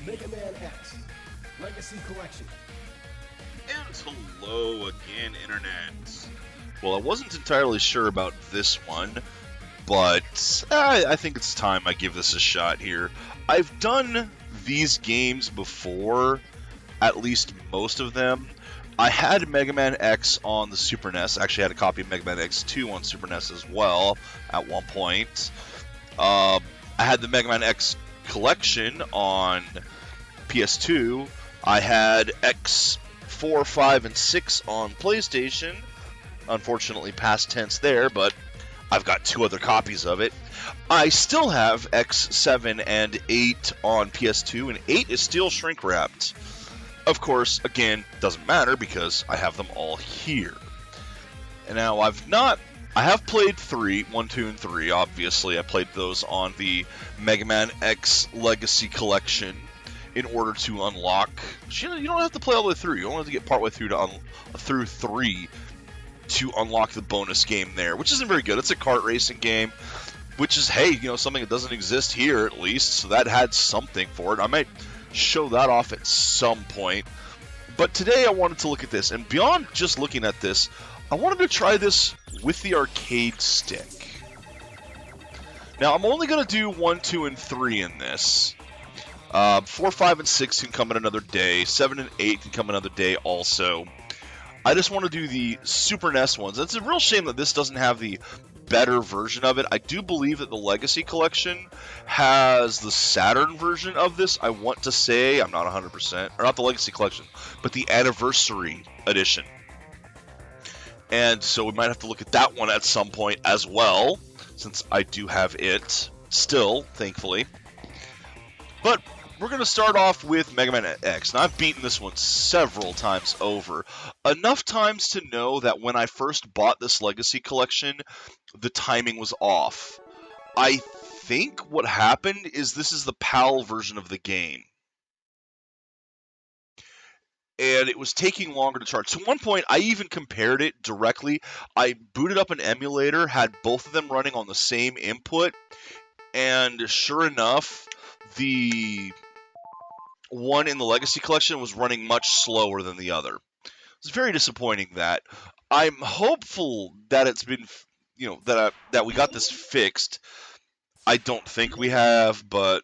Mega Man X Legacy Collection. And hello again, Internet. Well, I wasn't entirely sure about this one, but I think it's time I give this a shot here. I've done these games before, at least most of them. I had Mega Man X on the Super NES. I actually had a copy of Mega Man X2 on Super NES as well at one point. I had the Mega Man X collection on PS2. I had X4, 5, and 6 on PlayStation. Unfortunately, past tense there, but I've got 2 other copies of it. I still have X7 and 8 on PS2, and 8 is still shrink-wrapped. Of course, again, doesn't matter because I have them all here. And now I have played 3, 1, 2, and 3, obviously. I played those on the Mega Man X Legacy Collection in order to unlock. You don't have to play all the way through. You only have to get partway through through 3 to unlock the bonus game there, which isn't very good. It's a kart racing game, which is, hey, something that doesn't exist here at least, so that had something for it. I might show that off at some point. But today I wanted to look at this, and beyond just looking at this, I wanted to try this with the arcade stick. Now, I'm only going to do 1, 2, and 3 in this. 4, 5, and 6 can come in another day. 7 and 8 can come another day also. I just want to do the Super NES ones. It's a real shame that this doesn't have the better version of it. I do believe that the Legacy Collection has the Saturn version of this. I want to say, I'm not 100%, or not the Legacy Collection, but the Anniversary Edition. And so we might have to look at that one at some point as well, since I do have it still, thankfully. But we're going to start off with Mega Man X. Now, I've beaten this one several times over. Enough times to know that when I first bought this Legacy Collection, the timing was off. I think what happened is this is the PAL version of the game. And it was taking longer to charge. So at one point, I even compared it directly. I booted up an emulator, had both of them running on the same input, and sure enough, the one in the Legacy Collection was running much slower than the other. It's very disappointing that. I'm hopeful that it's been, that we got this fixed. I don't think we have, but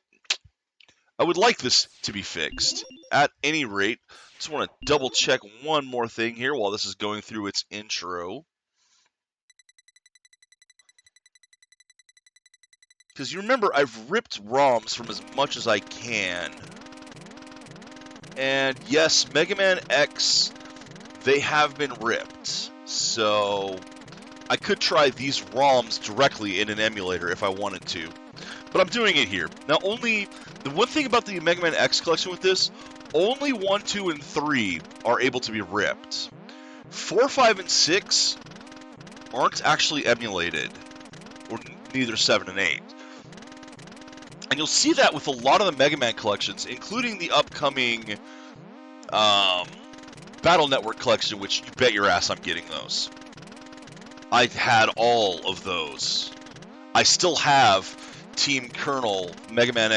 I would like this to be fixed. At any rate, just want to double check one more thing here while this is going through its intro. Because you remember, I've ripped ROMs from as much as I can. And yes, Mega Man X, they have been ripped. So I could try these ROMs directly in an emulator if I wanted to. But I'm doing it here. Now, the one thing about the Mega Man X collection with this, only 1, 2, and 3 are able to be ripped. 4, 5, and 6 aren't actually emulated, or neither 7 and 8. And you'll see that with a lot of the Mega Man collections, including the upcoming Battle Network collection, which you bet your ass I'm getting those. I had all of those. I still have Team Colonel Mega Man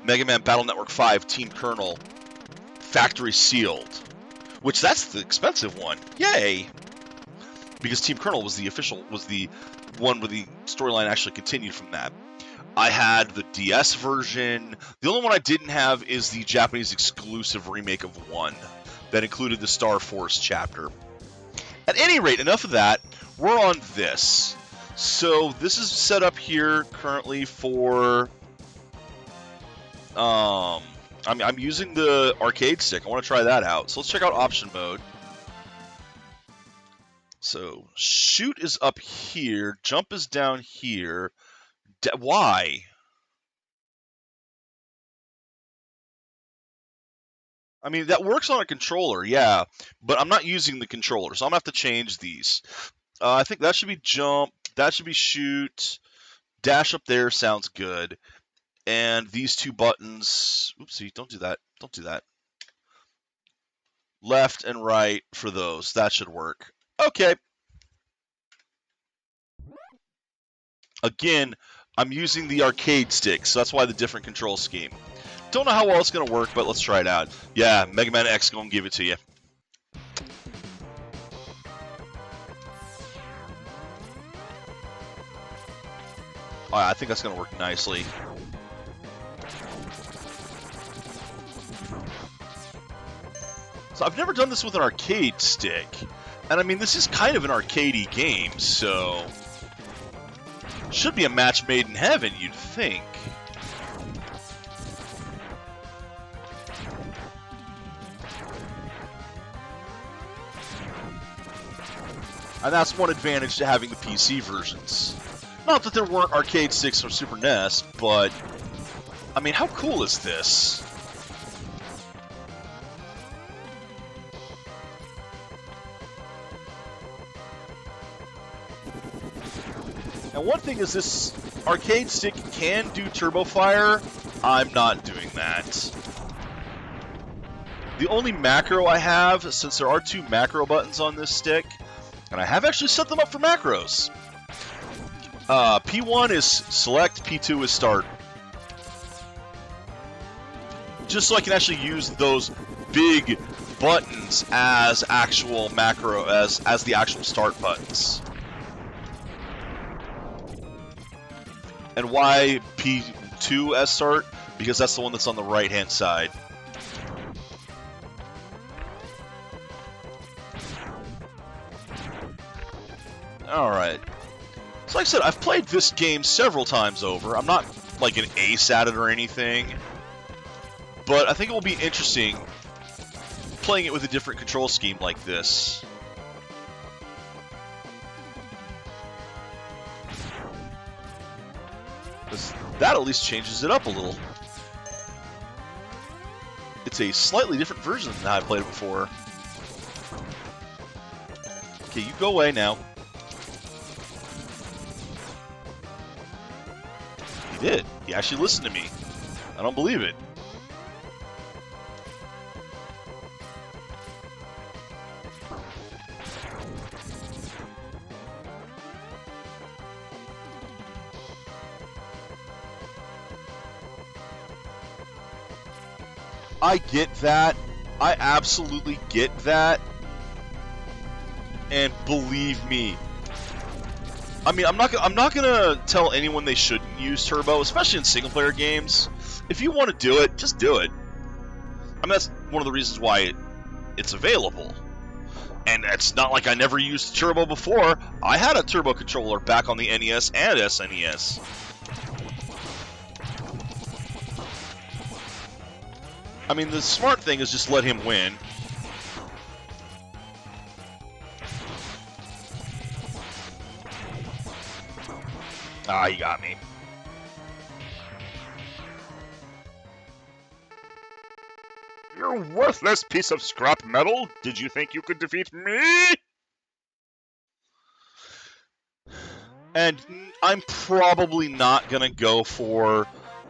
Mega Man Battle Network 5 Team Colonel factory sealed, which that's the expensive one. Yay! Because Team Colonel was the one where the storyline actually continued from that. I had the DS version. The only one I didn't have is the Japanese exclusive remake of 1 that included the Star Force chapter. At any rate, enough of that. We're on this. So this is set up here currently for... I'm using the arcade stick. I want to try that out. So let's check out option mode. So shoot is up here. Jump is down here. Why? I mean, that works on a controller, yeah, but I'm not using the controller, so I'm going to have to change these. I think that should be jump, that should be shoot, dash up there sounds good, and these 2 buttons, oopsie, don't do that. Left and right for those, that should work. Okay. Again, I'm using the arcade stick, so that's why the different control scheme. don't know how well it's going to work, but let's try it out. Yeah, Mega Man X going to give it to you. Oh, I think that's going to work nicely. So I've never done this with an arcade stick. And I mean, this is kind of an arcadey game, so... should be a match made in heaven, you'd think. And that's one advantage to having the PC versions. Not that there weren't arcade sticks from Super NES, but... I mean, how cool is this? And one thing is this arcade stick can do Turbo Fire. I'm not doing that. The only macro I have, since there are 2 macro buttons on this stick, and I have actually set them up for macros. P1 is select, P2 is start. Just so I can actually use those big buttons as actual macro, as the actual start buttons. And why P2 as start? Because that's the one that's on the right-hand side. Alright. So like I said, I've played this game several times over. I'm not like an ace at it or anything. But I think it will be interesting playing it with a different control scheme like this. That at least changes it up a little. It's a slightly different version than how I've played it before. Okay, you go away now. He did. He actually listened to me. I don't believe it. I get that. I absolutely get that. And believe me, I mean, I'm not gonna tell anyone they shouldn't use Turbo, especially in single-player games. If you want to do it, just do it. I mean, that's one of the reasons why it's available. And it's not like I never used Turbo before. I had a Turbo controller back on the NES and SNES. I mean, the smart thing is just let him win. Ah, he got me. You worthless piece of scrap metal! Did you think you could defeat me? And I'm probably not gonna go for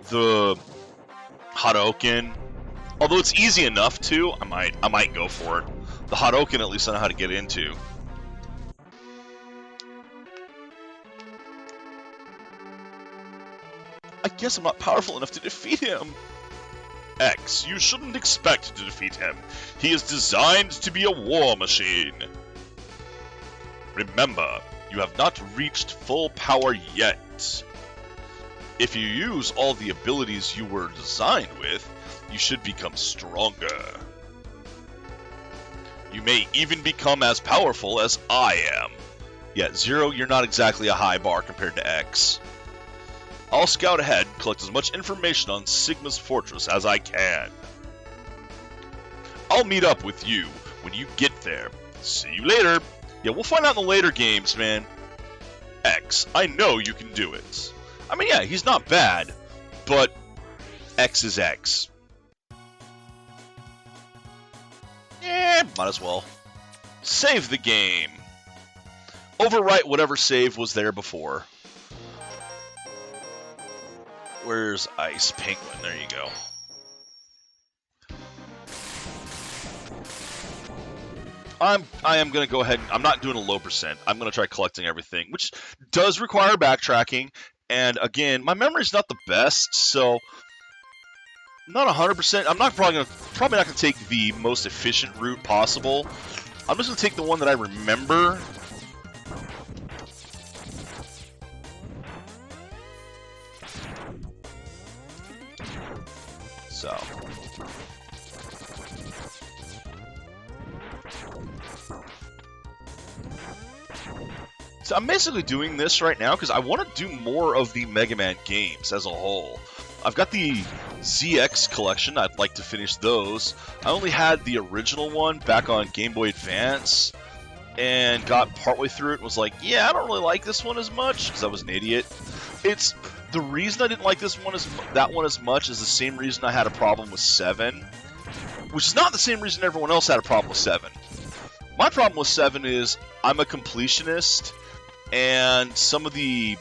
the Hadouken. Although it's easy enough to, I might go for it. The Hadouken at least I know how to get into. I guess I'm not powerful enough to defeat him. X, you shouldn't expect to defeat him. He is designed to be a war machine. Remember, you have not reached full power yet. If you use all the abilities you were designed with, you should become stronger. You may even become as powerful as I am. Yet, Zero, you're not exactly a high bar compared to X. I'll scout ahead and collect as much information on Sigma's fortress as I can. I'll meet up with you when you get there. See you later. Yeah, we'll find out in the later games, man. X, I know you can do it. I mean, yeah, he's not bad, but X is X. Might as well. Save the game. Overwrite whatever save was there before. Where's Ice Penguin? There you go. I am going to go ahead and I'm not doing a low percent. I'm going to try collecting everything, which does require backtracking. And again, my memory's not the best, so Not 100%. I'm probably not gonna take the most efficient route possible. I'm just gonna take the one that I remember. So. So I'm basically doing this right now because I want to do more of the Mega Man games as a whole. I've got the ZX collection. I'd like to finish those. I only had the original one back on Game Boy Advance and got partway through it and was like, yeah, I don't really like this one as much because I was an idiot. It's the reason I didn't like that one as much is the same reason I had a problem with 7, which is not the same reason everyone else had a problem with 7. My problem with 7 is I'm a completionist, and some of the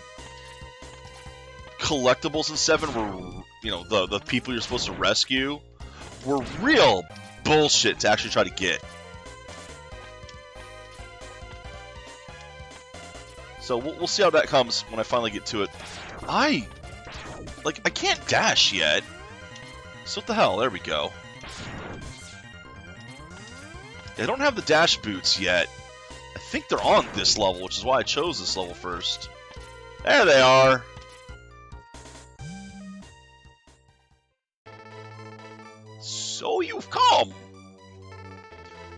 collectibles in 7 were, you know, the people you're supposed to rescue were real bullshit to actually try to get. So we'll see how that comes when I finally get to it. I can't dash yet. So what the hell? There we go. I don't have the dash boots yet. I think they're on this level, which is why I chose this level first. There they are. So you've come.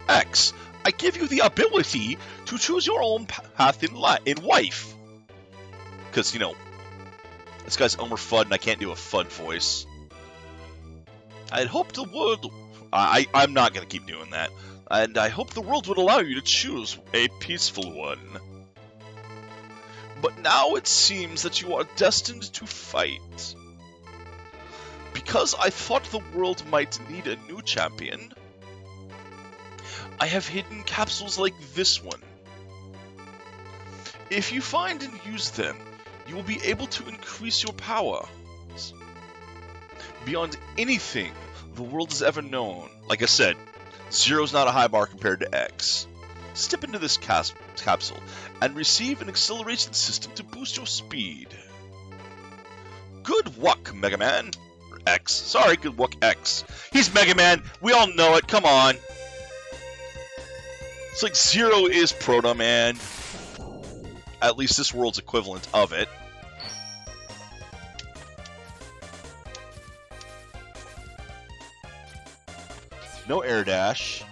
X, I give you the ability to choose your own path in life. Because, you know, this guy's Elmer Fudd and I can't do a Fudd voice. I'd hope the world... I'm not going to keep doing that. And I hope the world would allow you to choose a peaceful one. But now it seems that you are destined to fight. Because I thought the world might need a new champion, I have hidden capsules like this one. If you find and use them, you will be able to increase your power beyond anything the world has ever known. Like I said, 0's not a high bar compared to X. Step into this capsule and receive an acceleration system to boost your speed. Good luck, Mega Man. Or X. Sorry, good luck, X. He's Mega Man. We all know it. Come on. It's like 0 is Proto Man. At least this world's equivalent of it. No air dash.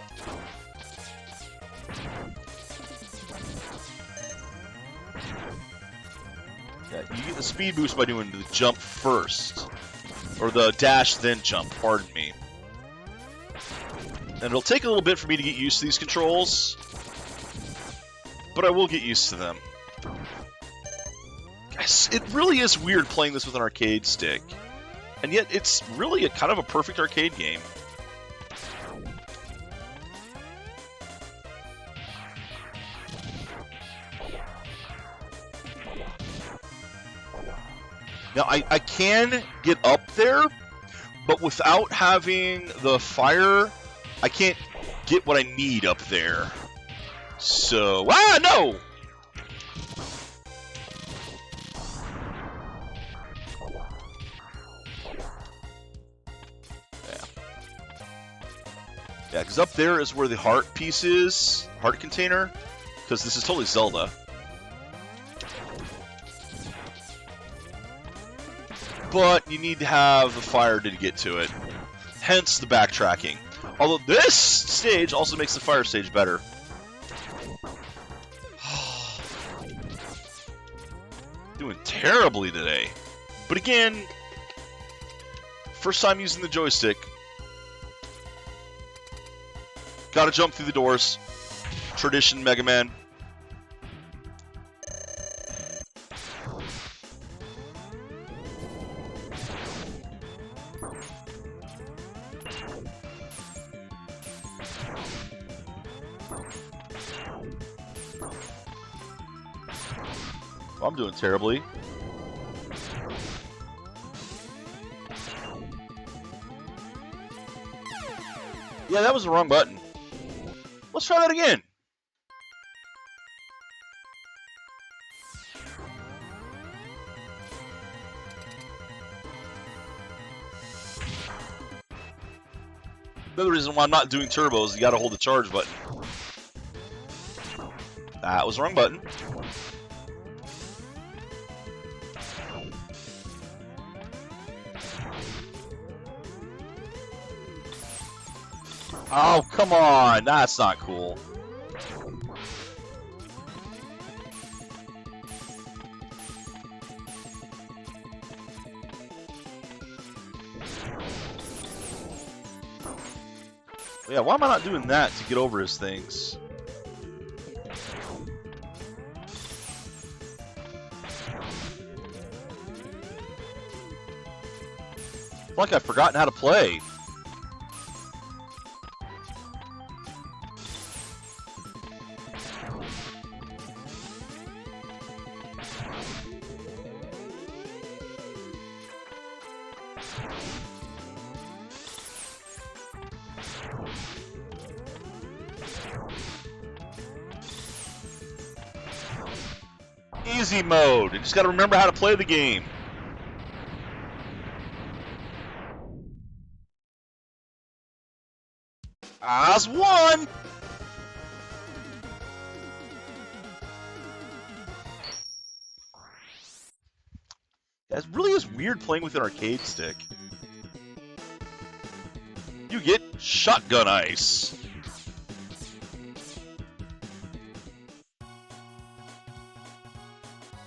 Yeah, you get the speed boost by doing the jump first. Or the dash then jump, pardon me. And it'll take a little bit for me to get used to these controls. But I will get used to them. Guys, it really is weird playing this with an arcade stick. And yet it's really kind of a perfect arcade game. Now, I can get up there, but without having the fire, I can't get what I need up there. So, no! Yeah, because up there is where the heart piece is, heart container, because this is totally Zelda. But you need to have the fire to get to it. Hence the backtracking. Although this stage also makes the fire stage better. Doing terribly today. But again, first time using the joystick. Gotta jump through the doors. Tradition, Mega Man. I'm doing terribly. Yeah, that was the wrong button. Let's try that again. Another reason why I'm not doing turbos, you gotta hold the charge button. That was the wrong button. Oh, come on! That's not cool. Yeah, why am I not doing that to get over his things? It's like I've forgotten how to play. Easy mode. You just gotta remember how to play the game. As one. It really is weird playing with an arcade stick. You get shotgun ice.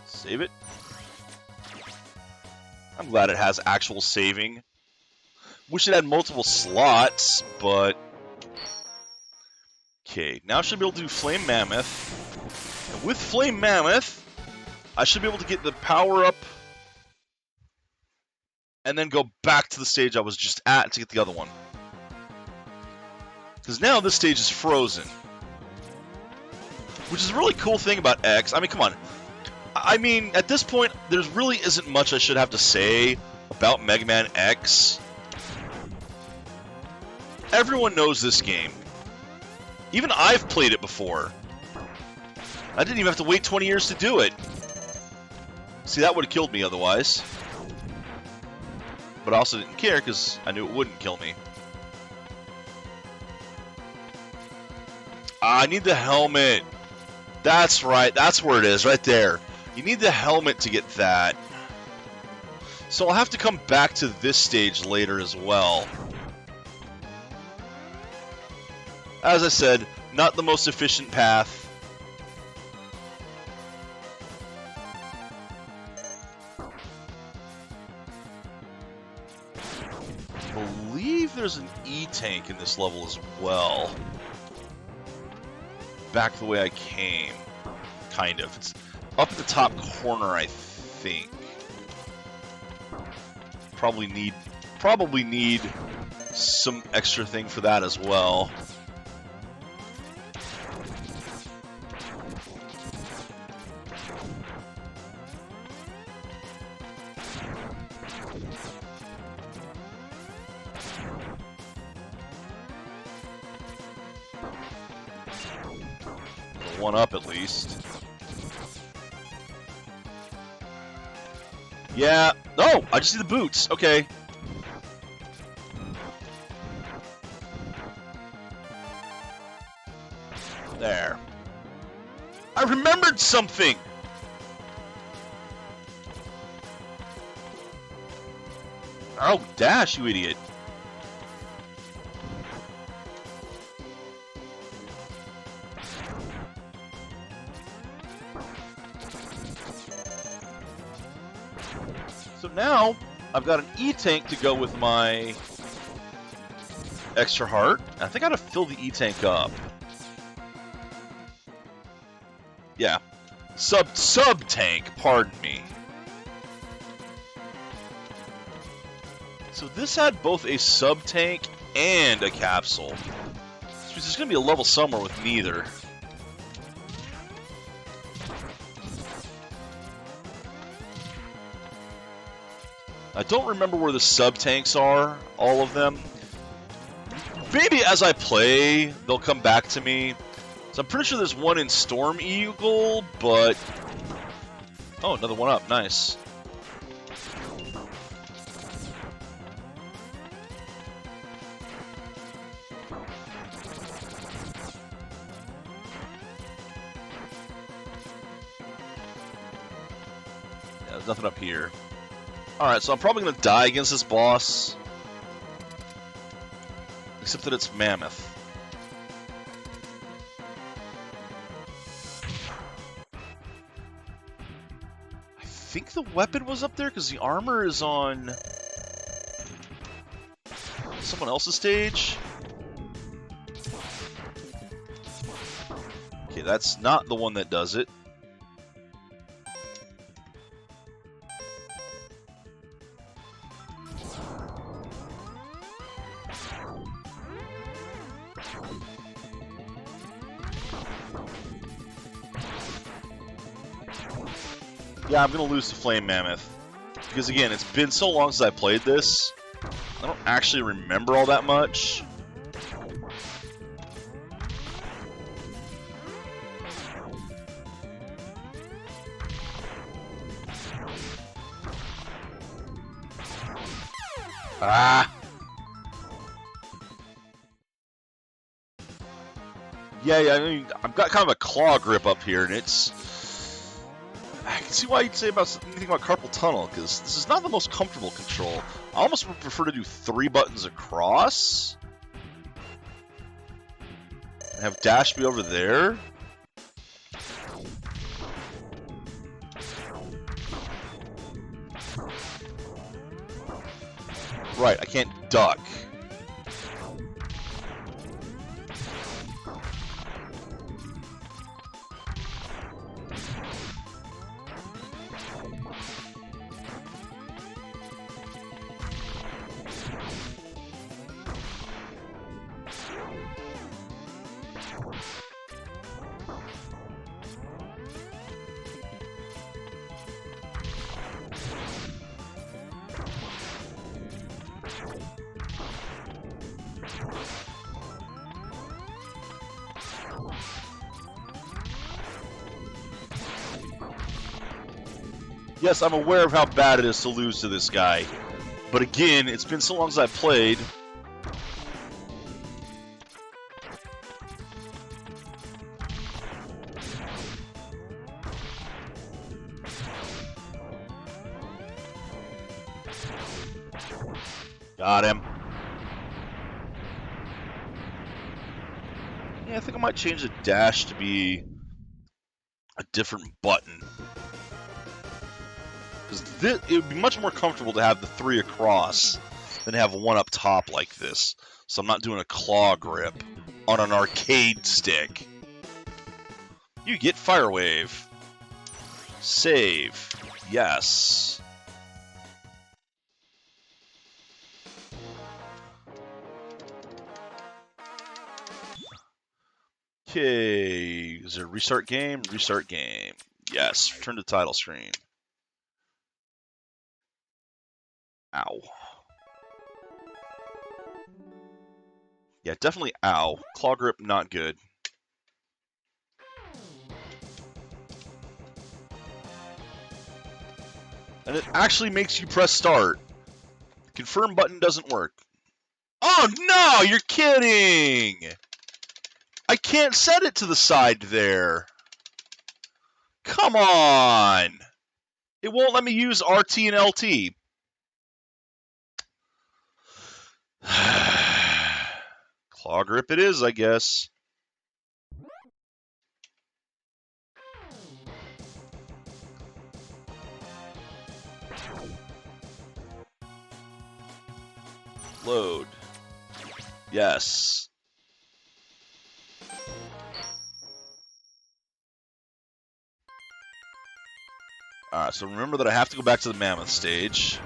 Save it. I'm glad it has actual saving. Wish it had multiple slots, but... Okay, now I should be able to do Flame Mammoth. And with Flame Mammoth, I should be able to get the power up and then go back to the stage I was just at to get the other one. Because now this stage is frozen. Which is a really cool thing about X. I mean, come on. I mean, at this point, there really isn't much I should have to say about Mega Man X. Everyone knows this game. Even I've played it before. I didn't even have to wait 20 years to do it. See, that would have killed me otherwise. But I also didn't care because I knew it wouldn't kill me. I need the helmet. That's right. That's where it is, right there. You need the helmet to get that. So I'll have to come back to this stage later as well. As I said, not the most efficient path. I believe there's an E-tank in this level as well. Back the way I came. Kind of. It's up at the top corner, I think. Probably need some extra thing for that as well. One up at least. Yeah. Oh, I just see the boots. Okay. There. I remembered something. Oh, dash, you idiot. So now, I've got an E-tank to go with my extra heart. I think I gotta fill the E-tank up. Yeah. Sub-tank, pardon me. So this had both a sub-tank and a capsule. So there's gonna be a level somewhere with neither. I don't remember where the sub-tanks are, all of them. Maybe as I play, they'll come back to me. So I'm pretty sure there's one in Storm Eagle, but... Oh, another one up. Nice. nothing up here. Alright, so I'm probably going to die against this boss. Except that it's Mammoth. I think the weapon was up there because the armor is on someone else's stage. Okay, that's not the one that does it. Yeah, I'm going to lose to Flame Mammoth. Because again, it's been so long since I played this, I don't actually remember all that much. Ah! Yeah, I mean, I've got kind of a claw grip up here, and it's... I can see why you'd say anything about Carpal Tunnel, because this is not the most comfortable control. I almost would prefer to do 3 buttons across. And have dash be over there. Right, I can't duck. Yes, I'm aware of how bad it is to lose to this guy. But again, it's been so long since I played. Got him. Yeah, I think I might change the dash to be a different button. Because it would be much more comfortable to have the 3 across than have 1 up top like this. So I'm not doing a claw grip on an arcade stick. You get Fire Wave. Save. Yes. Okay. Is there restart game? Restart game. Yes. Return to title screen. Ow. Yeah, definitely ow. Claw grip, not good. And it actually makes you press start. Confirm button doesn't work. Oh no, you're kidding! I can't set it to the side there. Come on! It won't let me use RT and LT. Claw grip it is, I guess. Load. Yes. Alright, so remember that I have to go back to the Mammoth stage.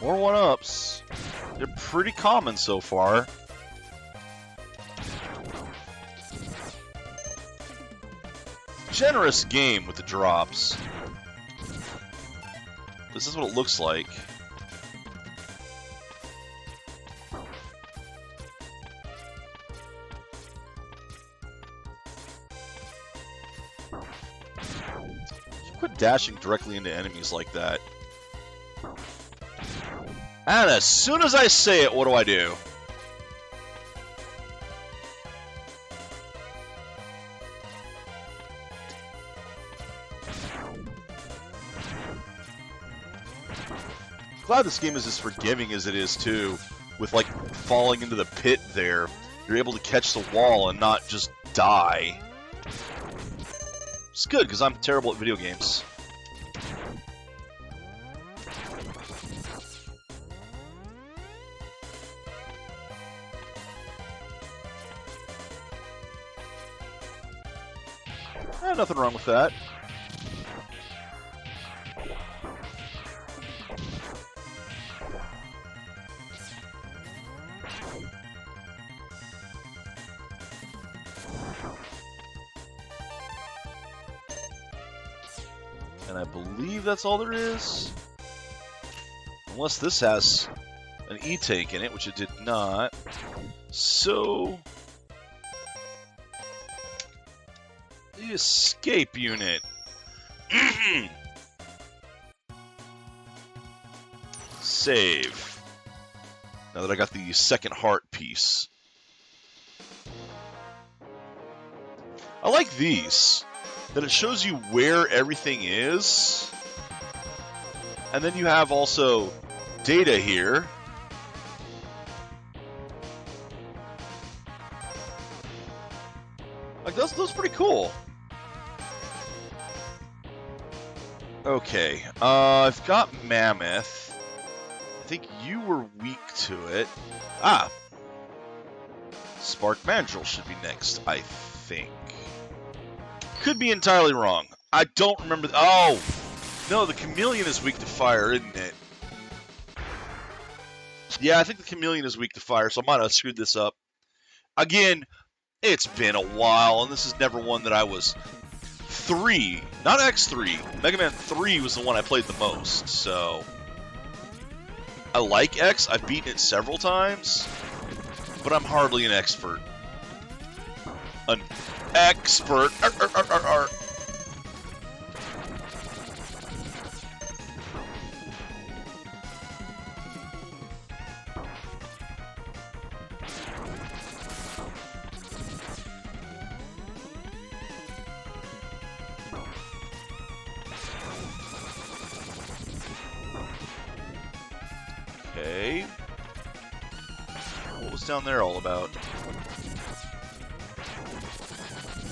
More 1-ups. They're pretty common so far. Generous game with the drops. This is what it looks like. Quit dashing directly into enemies like that. And as soon as I say it, what do I do? Glad this game is as forgiving as it is too, with like falling into the pit there. You're able to catch the wall and not just die. It's good because I'm terrible at video games. Nothing wrong with that. And I believe that's all there is. Unless this has an E-tank in it, which it did not. So... the escape unit. Save. Now that I got the second heart piece. I like these. That it shows you where everything is. And then you have also data here. Like, those pretty cool. Okay, I've got Mammoth. I think you were weak to it. Ah! Spark Mandrill should be next, I think. Could be entirely wrong. I don't remember. Oh! No, the Chameleon is weak to fire, isn't it? Yeah, I think the Chameleon is weak to fire, so I might have screwed this up. Again, it's been a while, and this is never one that I was... 3, not X3. Mega Man 3 was the one I played the most, so... I like X, I've beaten it several times, but I'm hardly an expert. An expert! Okay. What was down there all about?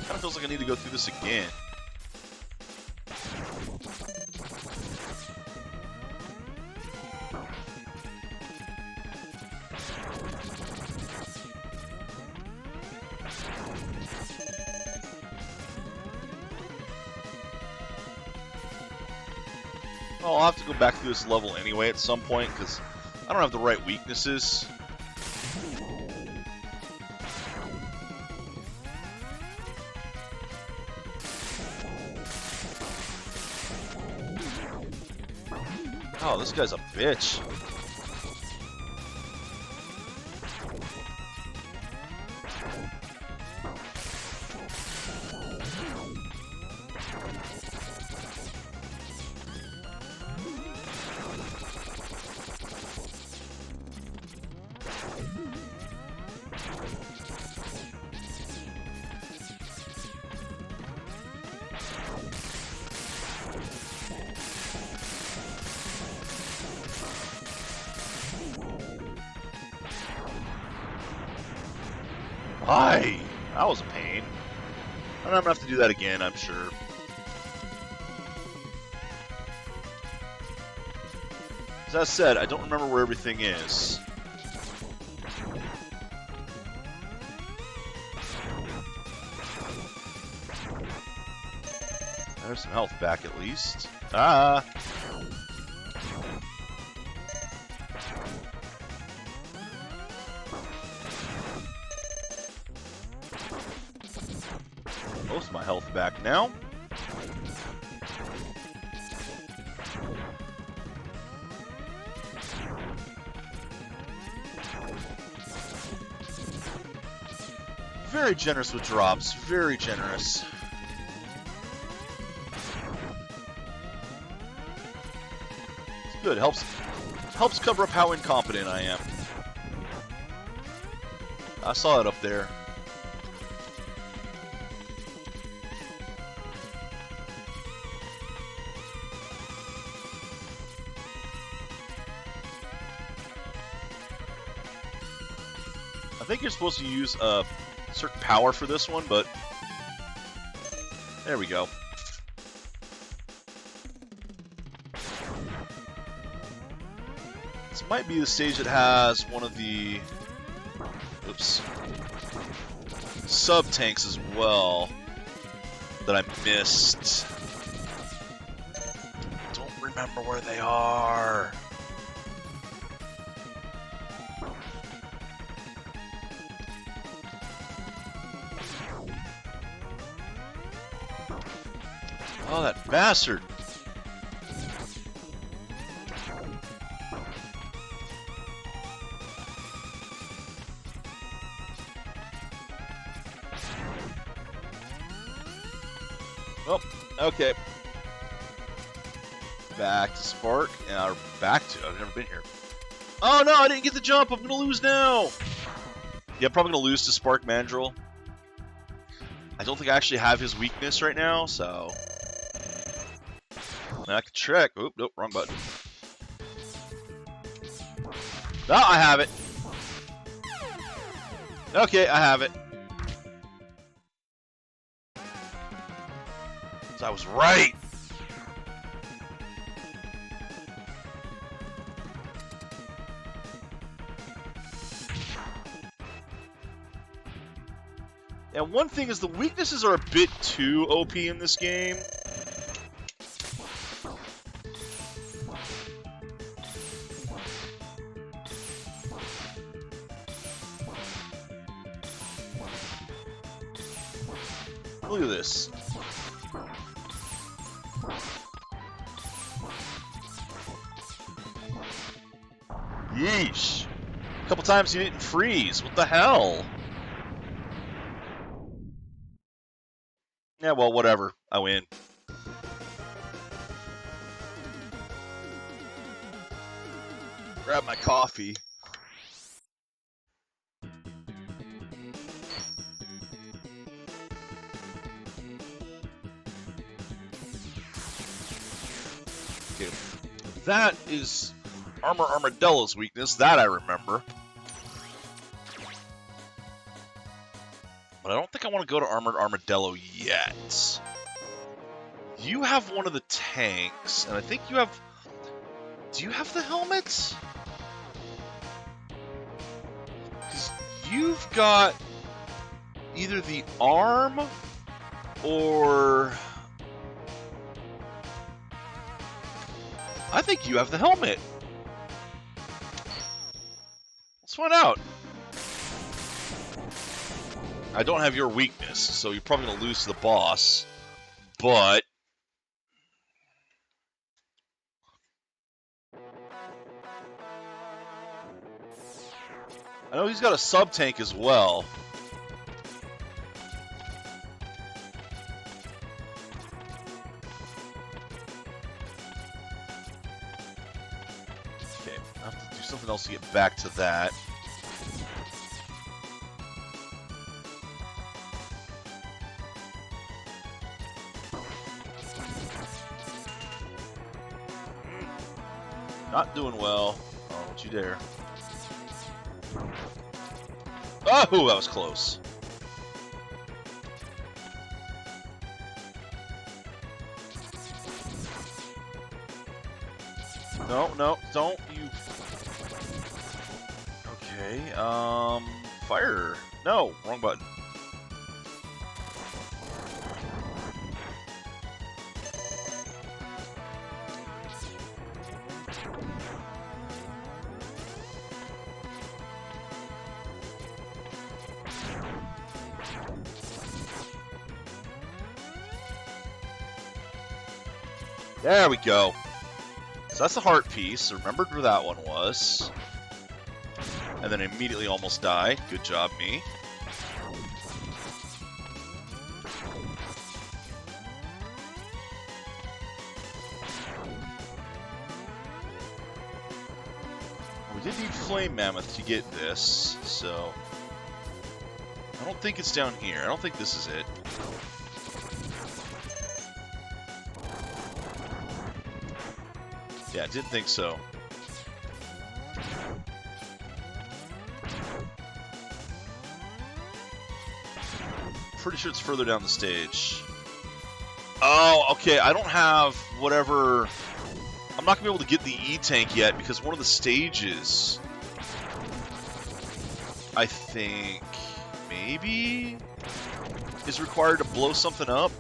Kinda feels like I need to go through this again. Oh, I'll have to go back through this level anyway at some point, because I don't have the right weaknesses. Oh, this guy's a bitch. Why? That was a pain. And I'm gonna have to do that again, I'm sure. As I said, I don't remember where everything is. There's some health back at least. Ah! Most of my health back now. Very generous with drops. Very generous. It's good. Helps cover up how incompetent I am. I saw it up there. I think you're supposed to use a certain power for this one, but there we go. This might be the stage that has one of the sub-tanks as well that I missed. Don't remember where they are. Oh, that bastard! Oh, okay. Back to Spark, or back to, I've never been here. Oh no, I didn't get the jump, I'm gonna lose now! Yeah, I'm probably gonna lose to Spark Mandrill. I don't think I actually have his weakness right now, so... I can check. Oop, nope, wrong button. No, I have it. Okay, I have it. So I was right. And one thing is the weaknesses are a bit too OP in this game. Look at this. Yeesh. A couple times he didn't freeze. What the hell? Yeah, well, whatever. I win. Grab my coffee. Okay. That is Armadillo's weakness. That I remember. But I don't think I want to go to Armored Armadillo yet. You have one of the tanks, and I think you have... Do you have the helmets? Because you've got either the arm or... I think you have the helmet. Let's find out. I don't have your weakness, so you're probably going to lose to the boss, but... I know he's got a sub-tank as well. Okay, I have to do something else to get back to that. Not doing well. Oh, don't you dare. Oh, that was close. No, no, don't you... Okay, fire. No, wrong button. There we go. So that's the heart piece. Remembered where that one was. And then immediately almost died. Good job, me. We did need Flame Mammoth to get this, so... I don't think it's down here. I don't think this is it. Yeah, didn't think so. Pretty sure it's further down the stage. Oh, okay, I don't have whatever... I'm not going to be able to get the E-Tank yet because one of the stages... I think... maybe... is required to blow something up?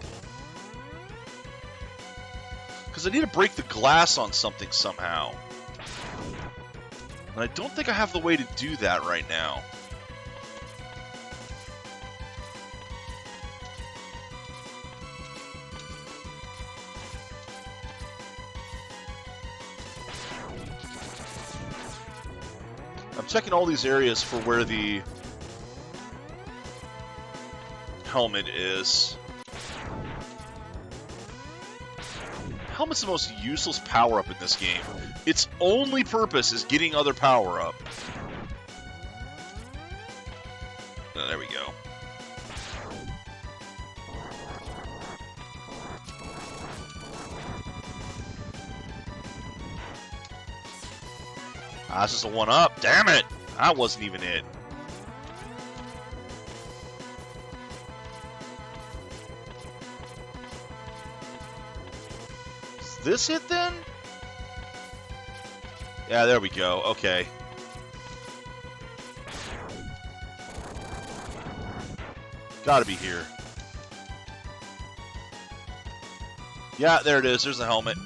Because I need to break the glass on something somehow. And I don't think I have the way to do that right now. I'm checking all these areas for where the helmet is. Helmet's the most useless power-up in this game. Its only purpose is getting other power-up. Oh, there we go. Ah, that's just a 1-up. Damn it! That wasn't even it. Is this it then? Yeah, there we go. Okay. Gotta be here. Yeah, there it is. There's the helmet.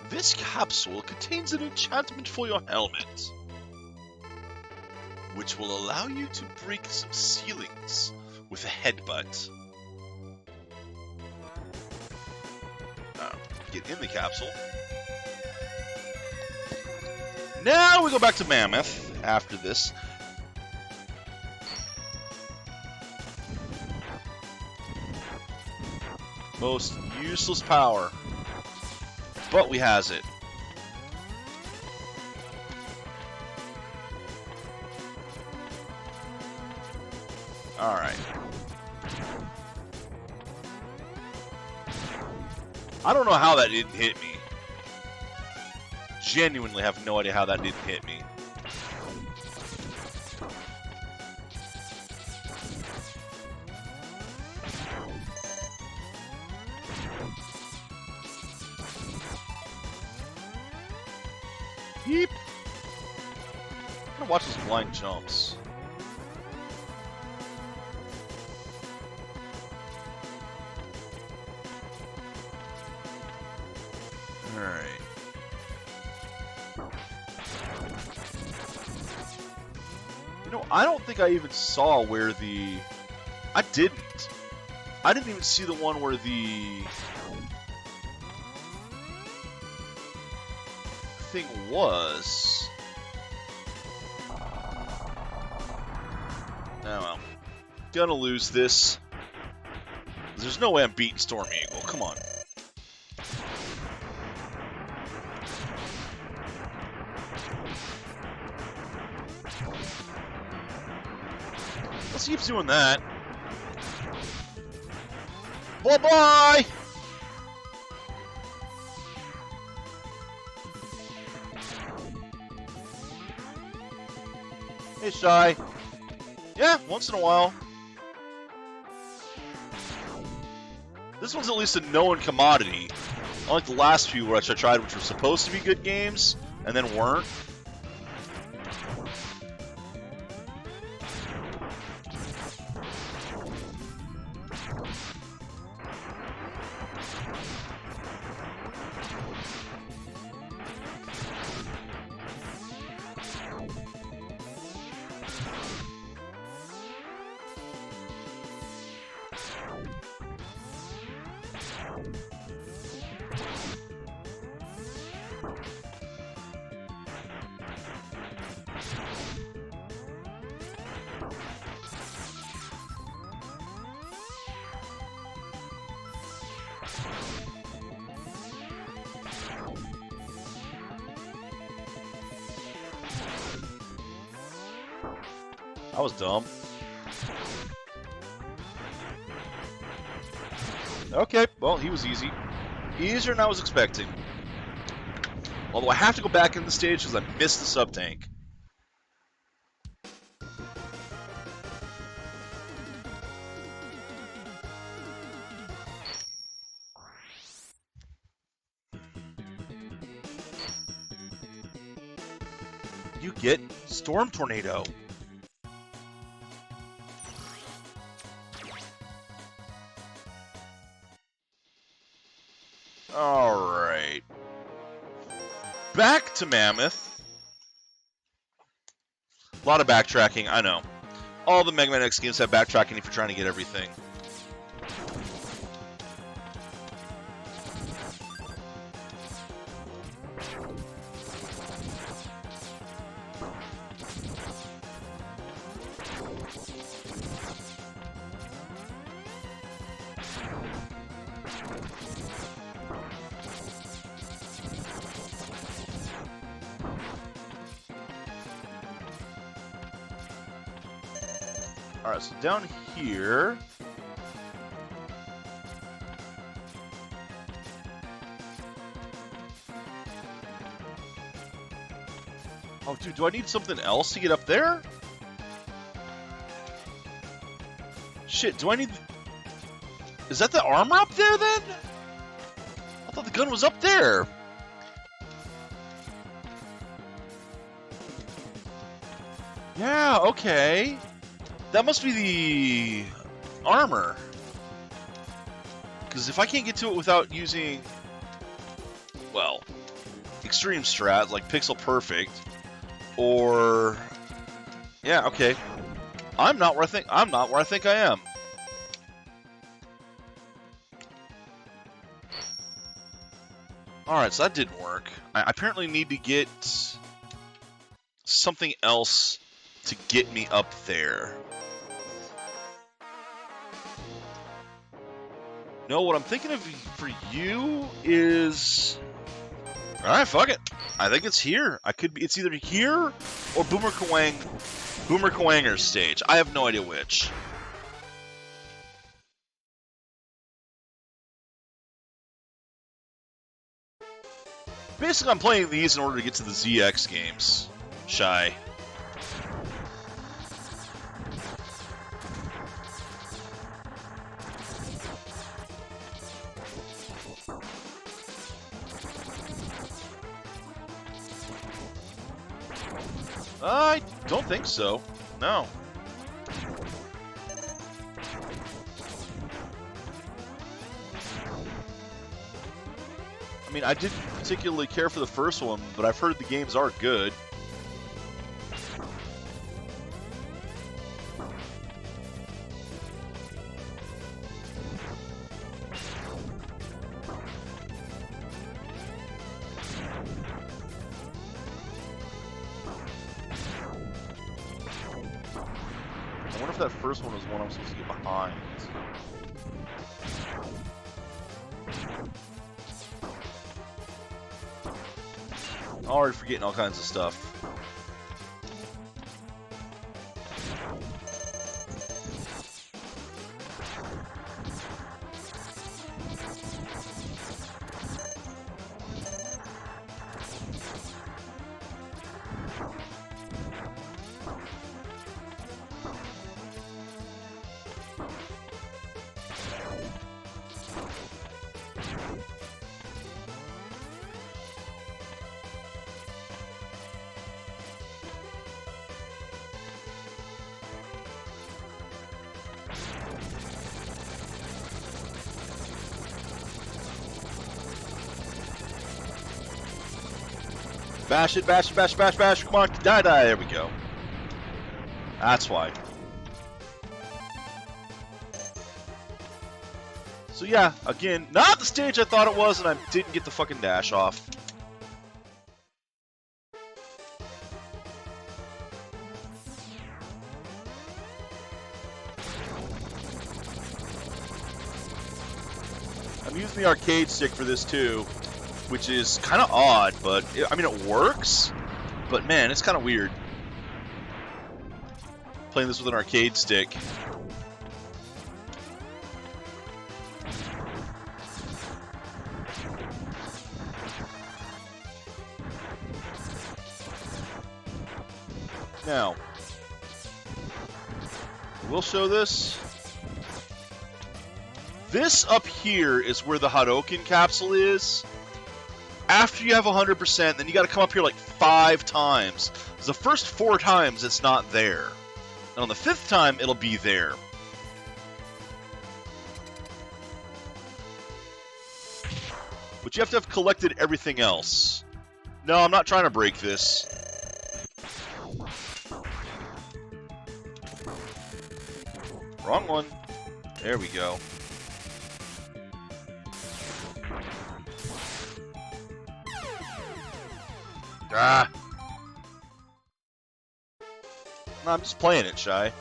This capsule contains an enchantment for your helmet, which will allow you to break some ceilings with a headbutt. Get in the capsule. Now we go back to Mammoth after this. Most useless power. But we has it. Alright. I don't know how that didn't hit me. Genuinely have no idea how that didn't hit me. Yeep. I'm gonna watch those blind jumps. Alright. You know, I don't think I even saw where the... I didn't. I didn't even see the one where the... thing was. Oh well. Gonna lose this. There's no way I'm beating Storm Eagle. Come on. Let's keep doing that. Bye-bye! Hey, Shy. Yeah, once in a while. This one's at least a known commodity. Unlike the last few which I tried, which were supposed to be good games, and then weren't. That was dumb. Okay, well, he was easy. Easier than I was expecting. Although I have to go back in the stage because I missed the sub-tank. You get Storm Tornado. Alright. Back to Mammoth. A lot of backtracking, I know. All the Mega Man X games have backtracking if you're trying to get everything. Alright, so down here... Oh, dude, do I need something else to get up there? Shit, do I need... Is that the armor up there, then? I thought the gun was up there. Yeah, okay. That must be the armor. Because if I can't get to it without using, well, extreme strats like Pixel Perfect, or yeah, okay, I'm not where I think I am. All right, so that didn't work. I apparently need to get something else to get me up there. No, what I'm thinking of for you is... Alright, fuck it. I think it's here. It's either here or Boomer Kuwanger's stage. I have no idea which. Basically, I'm playing these in order to get to the ZX games. Shy. I don't think so. No. I mean, I didn't particularly care for the first one, but I've heard the games are good. I wonder if that first one was one I'm supposed to get behind. I'm already forgetting all kinds of stuff. Bash it, bash it, bash, bash, bash. Come on, die, die. There we go. That's why. So yeah, again, not the stage I thought it was, and I didn't get the fucking dash off. I'm using the arcade stick for this too, which is kind of odd, but I mean, it works, but man, it's kind of weird. playing this with an arcade stick. Now, we'll show this. This up here is where the Hadouken capsule is. After you have 100%, then you got to come up here like 5 times. The first 4 times, it's not there. And on the 5th time, it'll be there. But you have to have collected everything else. No, I'm not trying to break this. Wrong one. There we go. Ah! No, I'm just playing it, Shy.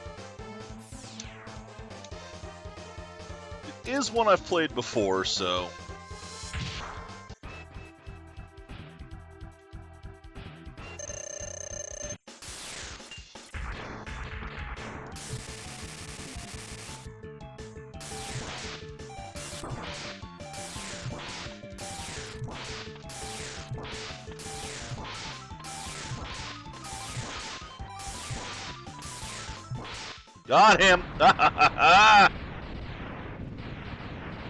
It is one I've played before, so... Got him!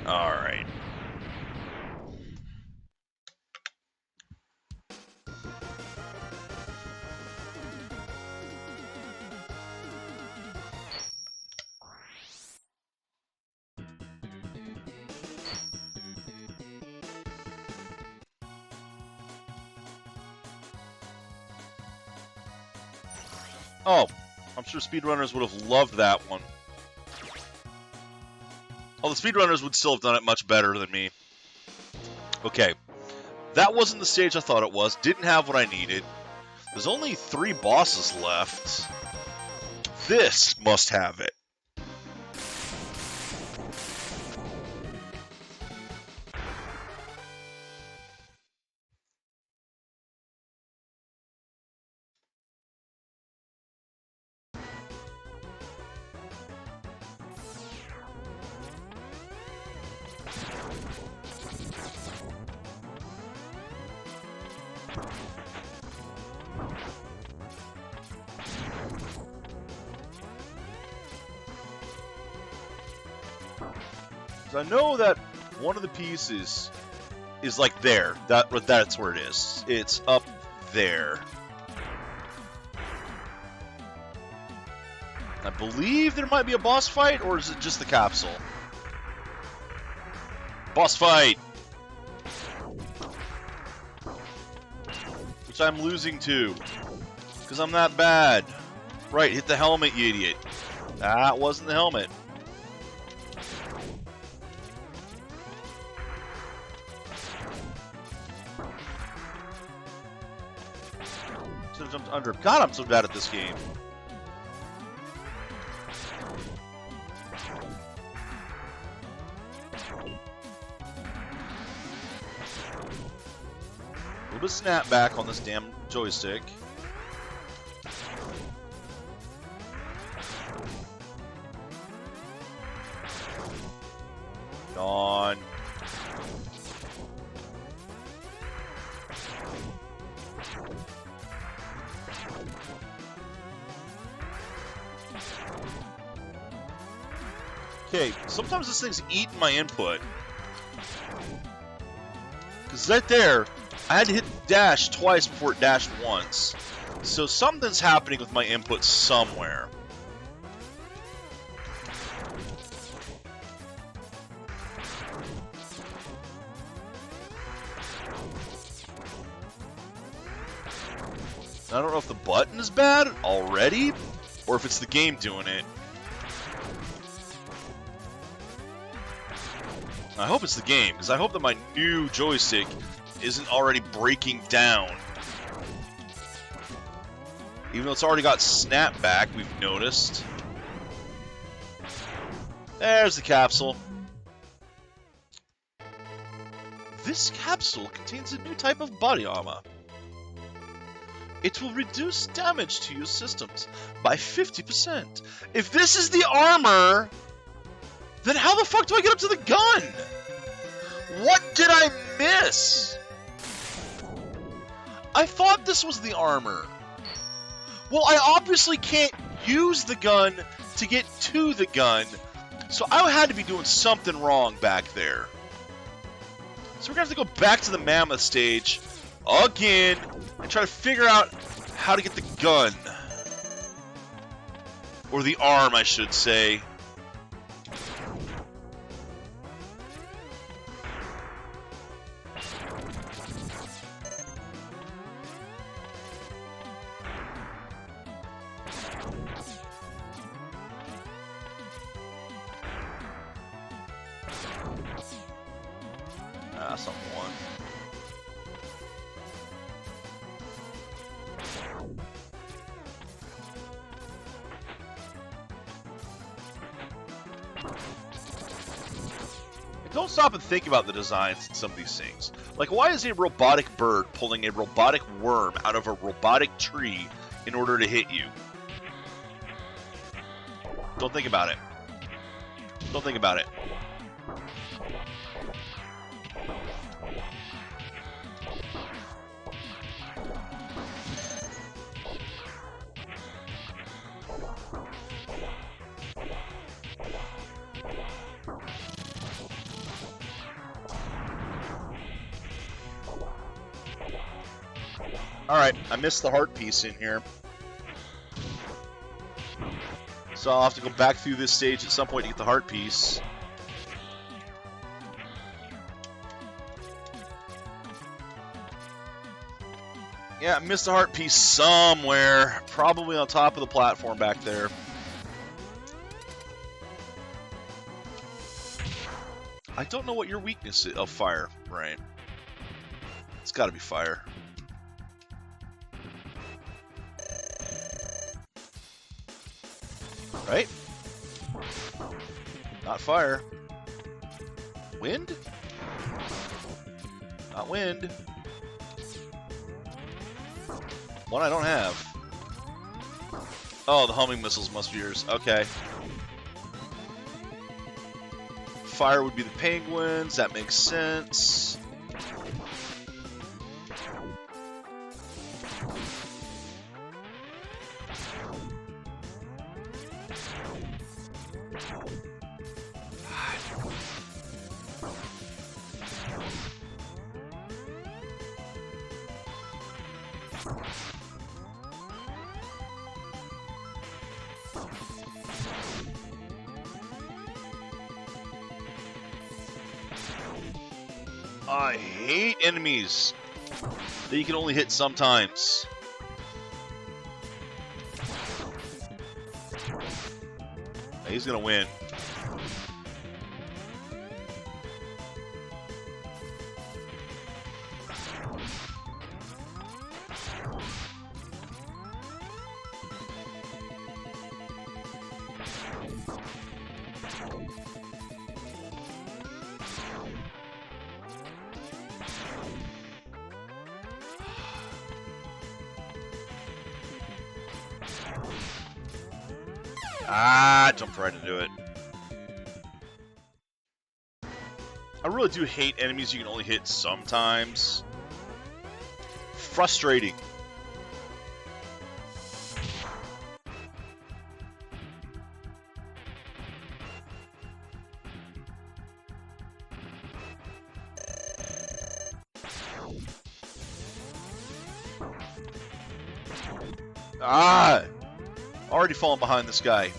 Alright. Oh. I'm sure speedrunners would have loved that one. Oh, the speedrunners would still have done it much better than me. Okay. That wasn't the stage I thought it was. Didn't have what I needed. There's only 3 bosses left. This must have it. I know that one of the pieces is like there. That's where it is. It's up there. I believe there might be a boss fight, or is it just the capsule? Boss fight! Which I'm losing to. Because I'm that bad. Right, hit the helmet, you idiot. That wasn't the helmet. Should have jumped under. God, I'm so bad at this game. A little bit of snapback on this damn joystick. Gone. Okay, sometimes this thing's eating my input. Because right there, I had to hit dash twice before it dashed once. So something's happening with my input somewhere. I don't know if the button is bad already, or if it's the game doing it. I hope it's the game, because I hope that my new joystick isn't already breaking down. Even though it's already got snapback, we've noticed. There's the capsule. This capsule contains a new type of body armor. It will reduce damage to your systems by 50%. If this is the armor, then how the fuck do I get up to the gun? What did I miss? I thought this was the armor. Well, I obviously can't use the gun to get to the gun, so I had to be doing something wrong back there. So we're going to have to go back to the Mammoth stage again and try to figure out how to get the gun. Or the arm, I should say. Something one. Don't stop and think about the designs in some of these things. Like, why is a robotic bird pulling a robotic worm out of a robotic tree in order to hit you? Don't think about it. Don't think about it. Alright, I missed the heart piece in here. So I'll have to go back through this stage at some point to get the heart piece. Yeah, I missed the heart piece somewhere. Probably on top of the platform back there. I don't know what your weakness is of fire, Ryan. It's gotta be fire. Right? Not fire. Wind? Not wind. One I don't have. Oh, the homing missiles must be yours. Okay. Fire would be the penguins. That makes sense. I hate enemies that you can only hit sometimes. He's gonna win. Ah, jumped right into it. I really do hate enemies you can only hit sometimes. Frustrating. Ah! Already falling behind this guy.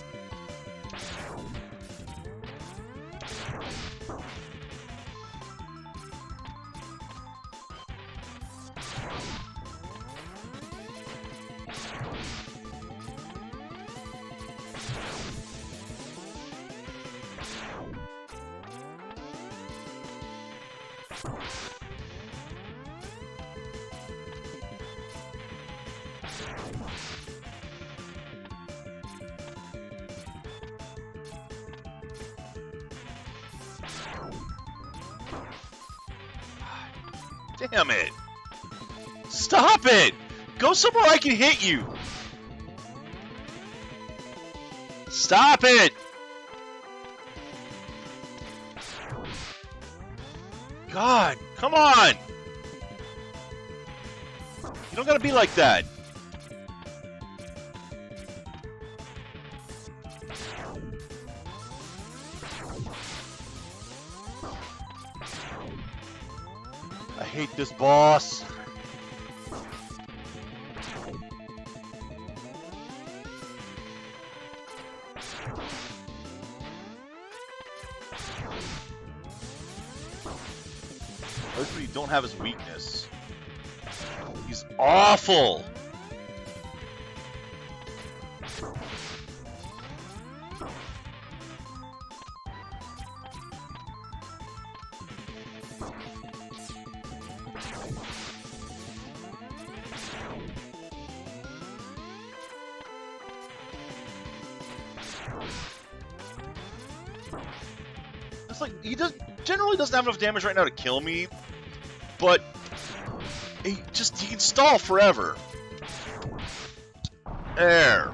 Damn it! Stop it! Go somewhere I can hit you! Stop it! God, come on! You don't gotta be like that. I hate this boss. At least when you don't have his weakness. He's awful! It's like, he generally doesn't have enough damage right now to kill me, but he can stall forever. There.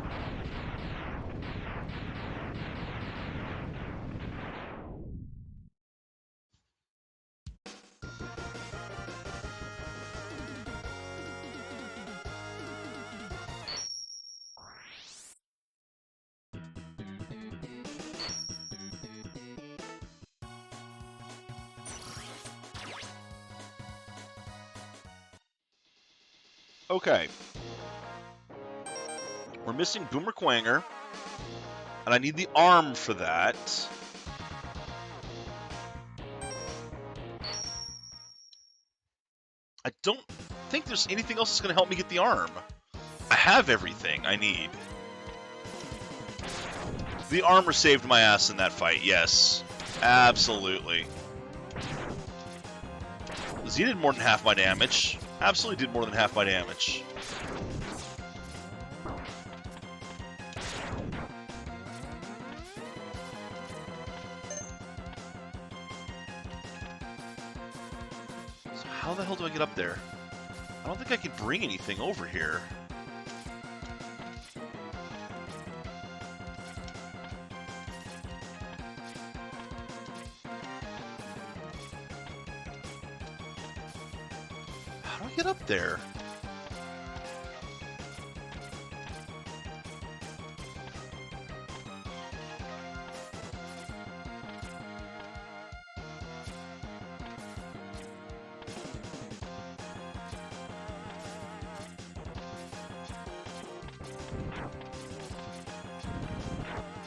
Okay. We're missing Boomer Quanger, and I need the arm for that. I don't think there's anything else that's going to help me get the arm. I have everything I need. The armor saved my ass in that fight, yes. Absolutely. Z did more than half my damage. Absolutely did more than half my damage. So how the hell do I get up there? I don't think I can bring anything over here. How do I get up there?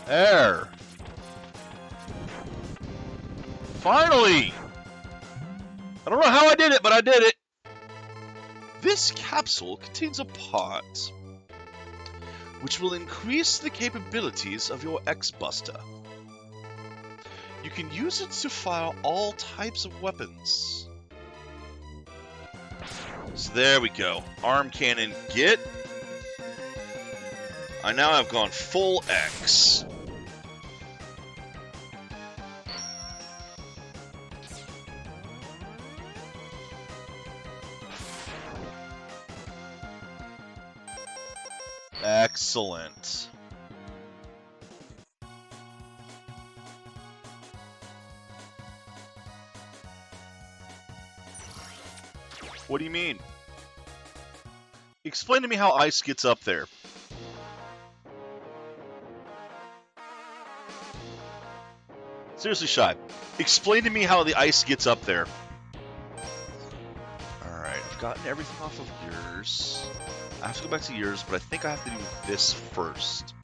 There! Finally! I don't know how I did it, but I did it! This capsule contains a pot, which will increase the capabilities of your X-Buster. You can use it to fire all types of weapons. So there we go. Arm cannon, get. I now have gone full X. Excellent. What do you mean? Explain to me how ice gets up there. Seriously, Shy. Explain to me how the ice gets up there. Alright, I've gotten everything off of yours. I have to go back to yours, but I think I have to do this first.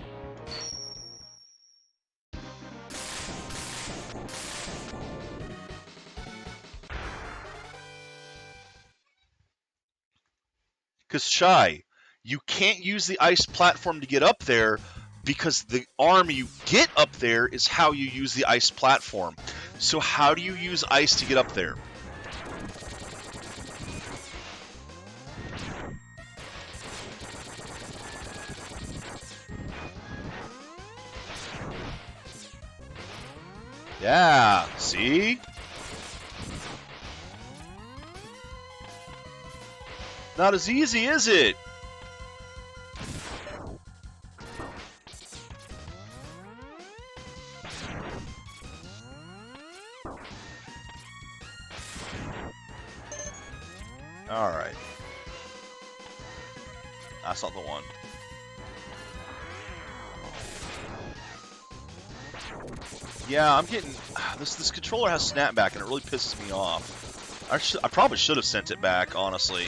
Because, Shy, you can't use the ice platform to get up there because the arm you get up there is how you use the ice platform. So how do you use ice to get up there? Yeah, see? Not as easy, is it? That's not the one. Yeah, I'm getting... This controller has snapback, and it really pisses me off. I probably should have sent it back, honestly.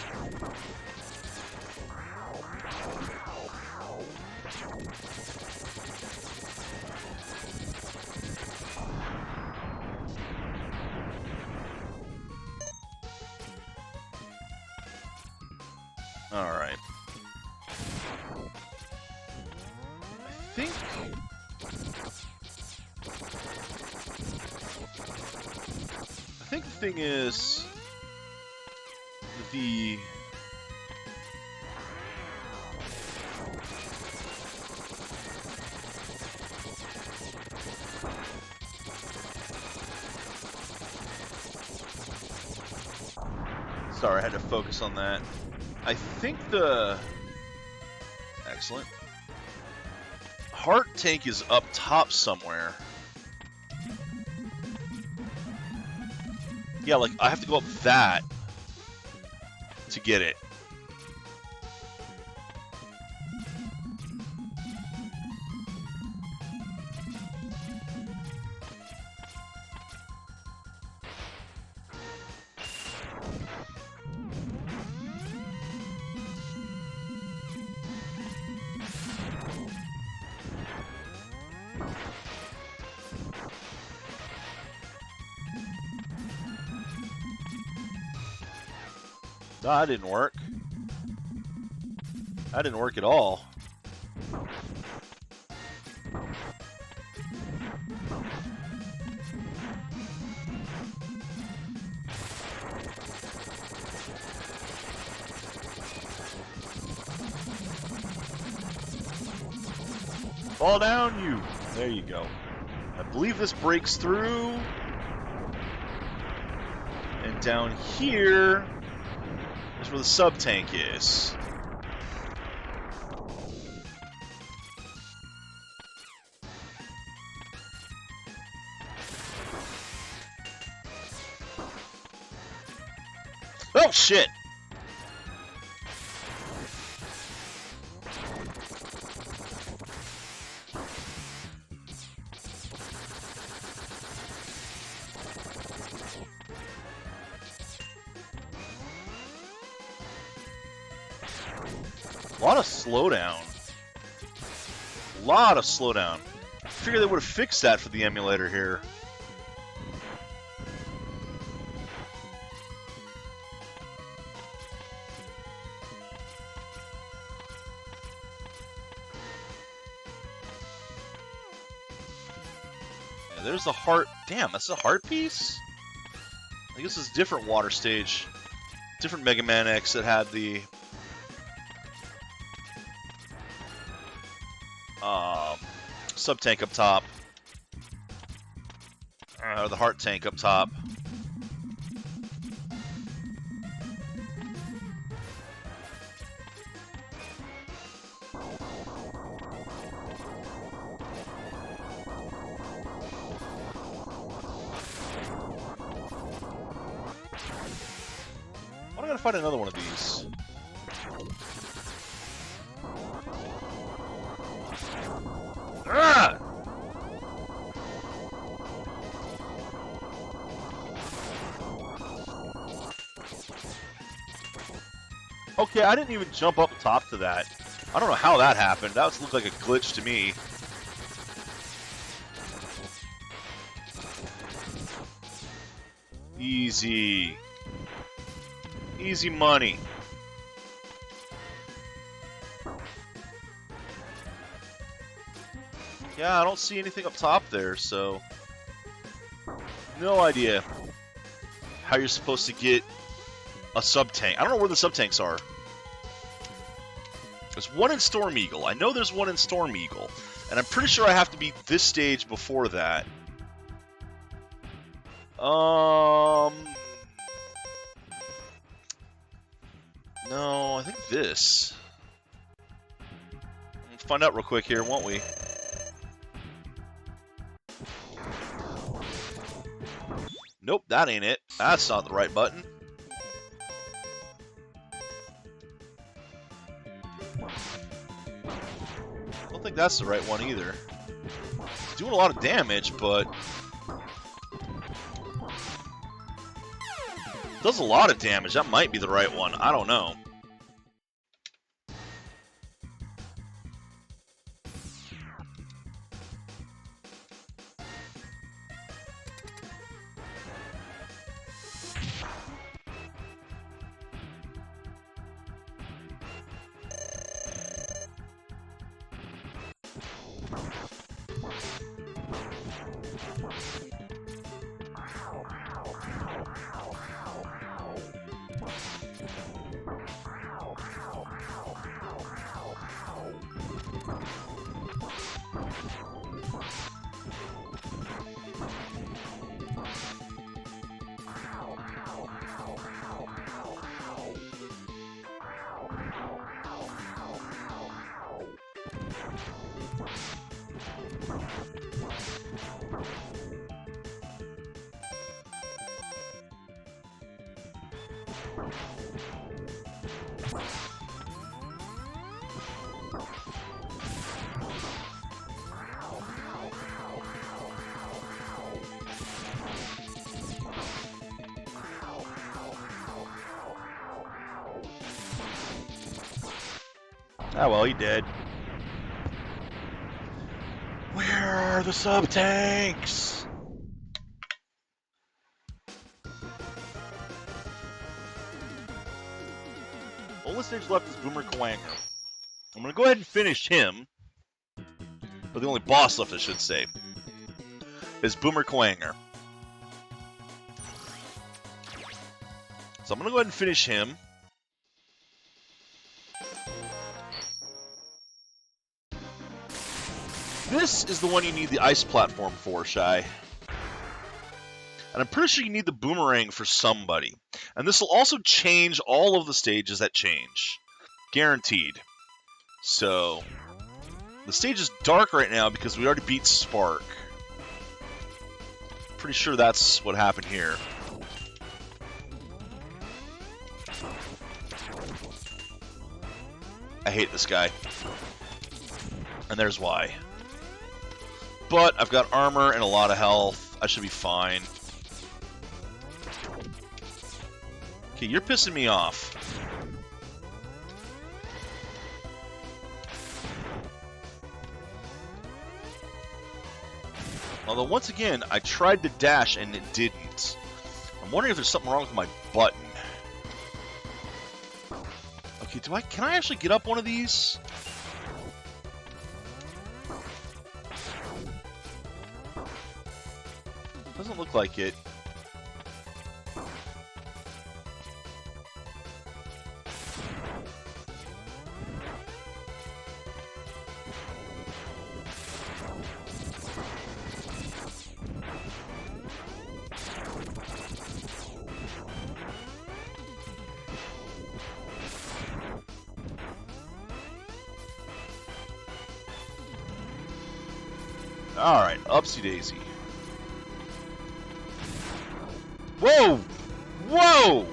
Alright. I think the thing is the sorry, I had to focus on that. I think the excellent heart tank is up top somewhere. Yeah, like, I have to go up that to get it. No, that didn't work. That didn't work at all. Fall down, you! There you go. I believe this breaks through. And down here is where the sub-tank is. Oh, shit! A lot of slowdown. A lot of slowdown. I figured they would have fixed that for the emulator here. Yeah, there's the heart. Damn, that's a heart piece? I guess it's a different water stage. Different Mega Man X that had the sub-tank up top. Or the heart tank up top. I gotta find another one of these. Ah! Okay, I didn't even jump up top to that. I don't know how that happened. That looked like a glitch to me. Easy. Easy money. Yeah, I don't see anything up top there, so no idea how you're supposed to get a sub-tank. I don't know where the sub-tanks are. There's one in Storm Eagle. I know there's one in Storm Eagle, and I'm pretty sure I have to beat this stage before that. No, I think this. Let's find out real quick here, won't we? Nope, that ain't it. That's not the right button. I don't think that's the right one either. It's doing a lot of damage, but does a lot of damage. That might be the right one. I don't know. Ah, well, he did. Where are the sub-tanks? Only stage left is Boomer Kuwanger. I'm going to go ahead and finish him. Or the only boss left, I should say, is Boomer Kuwanger. So I'm going to go ahead and finish him. This is the one you need the ice platform for, Shy. And I'm pretty sure you need the boomerang for somebody. And this will also change all of the stages that change. Guaranteed. So, the stage is dark right now because we already beat Spark. Pretty sure that's what happened here. I hate this guy. And there's why. But I've got armor and a lot of health. I should be fine. Okay, you're pissing me off. Although, once again, I tried to dash and it didn't. I'm wondering if there's something wrong with my button. Okay, can I actually get up one of these? Doesn't look like it. Alright, upsy daisy. Whoa! Whoa!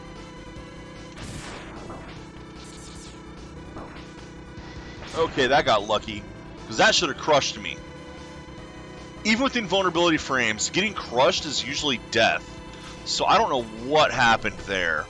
Okay, that got lucky. Because that should have crushed me. Even with invulnerability frames, getting crushed is usually death. So I don't know what happened there.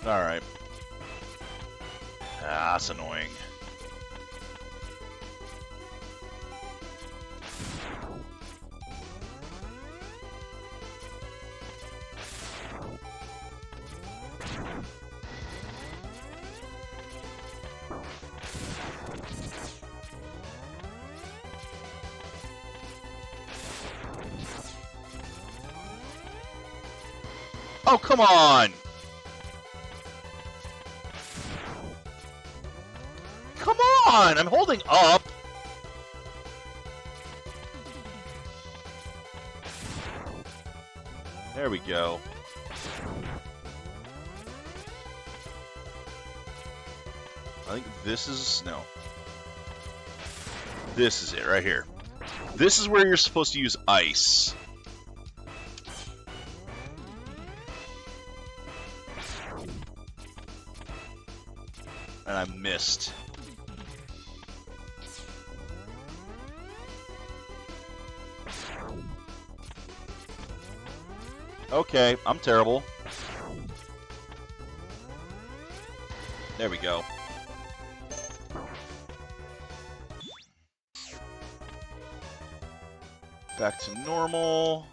Alright. Ah, that's annoying. Oh, come on! on! I'm holding up! There we go. I think this is... no. This is it, right here. This is where you're supposed to use ice. And I missed. Okay, I'm terrible. There we go. Back to normal.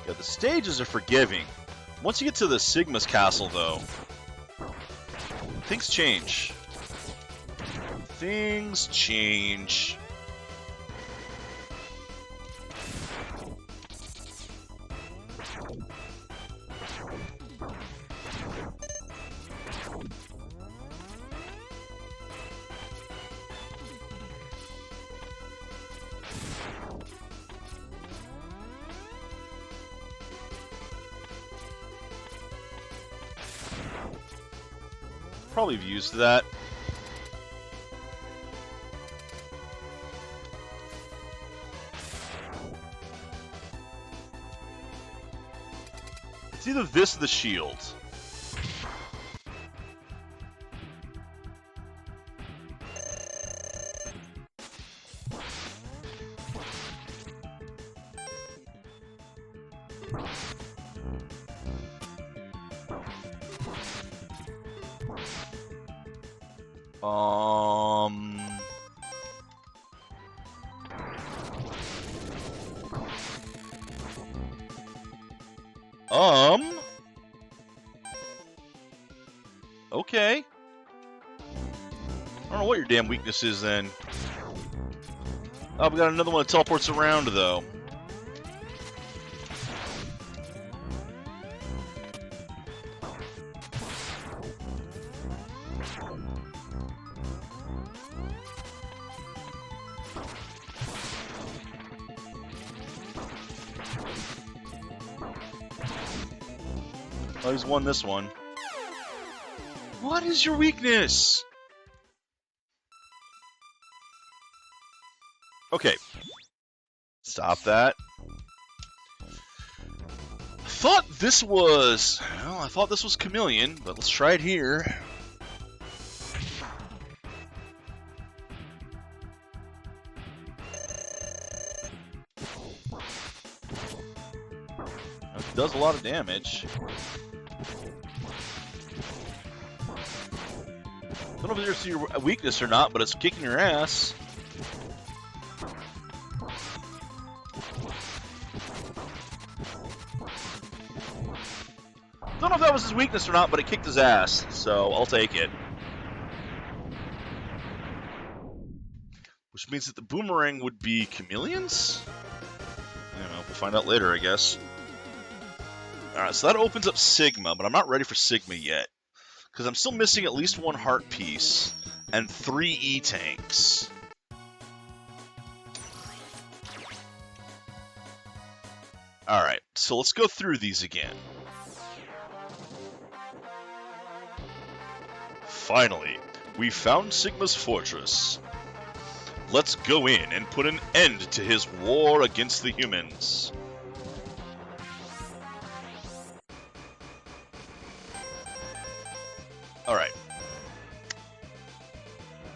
Yeah, the stages are forgiving. Once you get to the Sigma's castle, though, things change. Things change. Probably have used that. It's either this or the shield. Okay. I don't know what your damn weakness is then. Oh, we got another one that teleports around though. Oh, he's won this one. What is your weakness? Okay. Stop that. I thought this was... well, I thought this was Chameleon, but let's try it here. It does a lot of damage. I don't know if it's your weakness or not, but it's kicking your ass. Don't know if that was his weakness or not, but it kicked his ass, so I'll take it. Which means that the boomerang would be chameleons? I don't know, we'll find out later, I guess. Alright, so that opens up Sigma, but I'm not ready for Sigma yet. Because I'm still missing at least one heart piece and 3 E-tanks. Alright, so let's go through these again. Finally, we found Sigma's fortress. Let's go in and put an end to his war against the humans. Alright.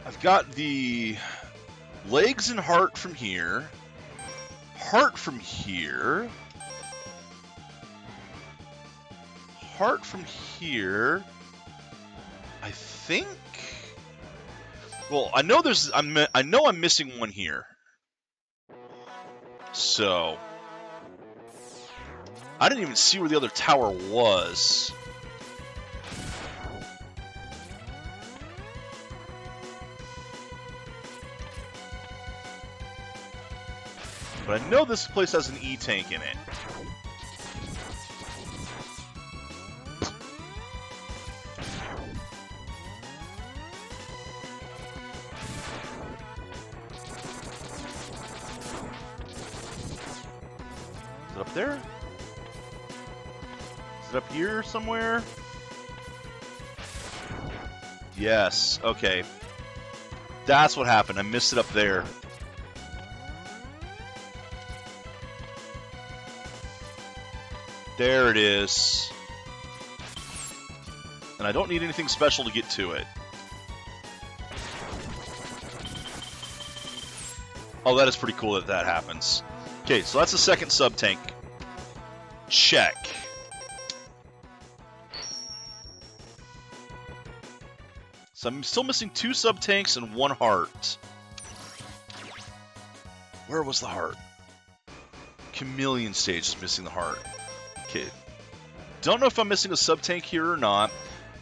I've got the legs and heart from here. Heart from here. Heart from here. I think... well, I know there's... I know I'm missing one here. So... I didn't even see where the other tower was. But I know this place has an E-tank in it. Is it up there? Is it up here somewhere? Yes, okay. That's what happened. I missed it up there. There it is. And I don't need anything special to get to it. Oh, that is pretty cool that that happens. Okay, so that's the second sub-tank. Check. So I'm still missing 2 sub-tanks and 1 heart. Where was the heart? Chameleon stage is missing the heart. Okay. Don't know if I'm missing a sub-tank here or not.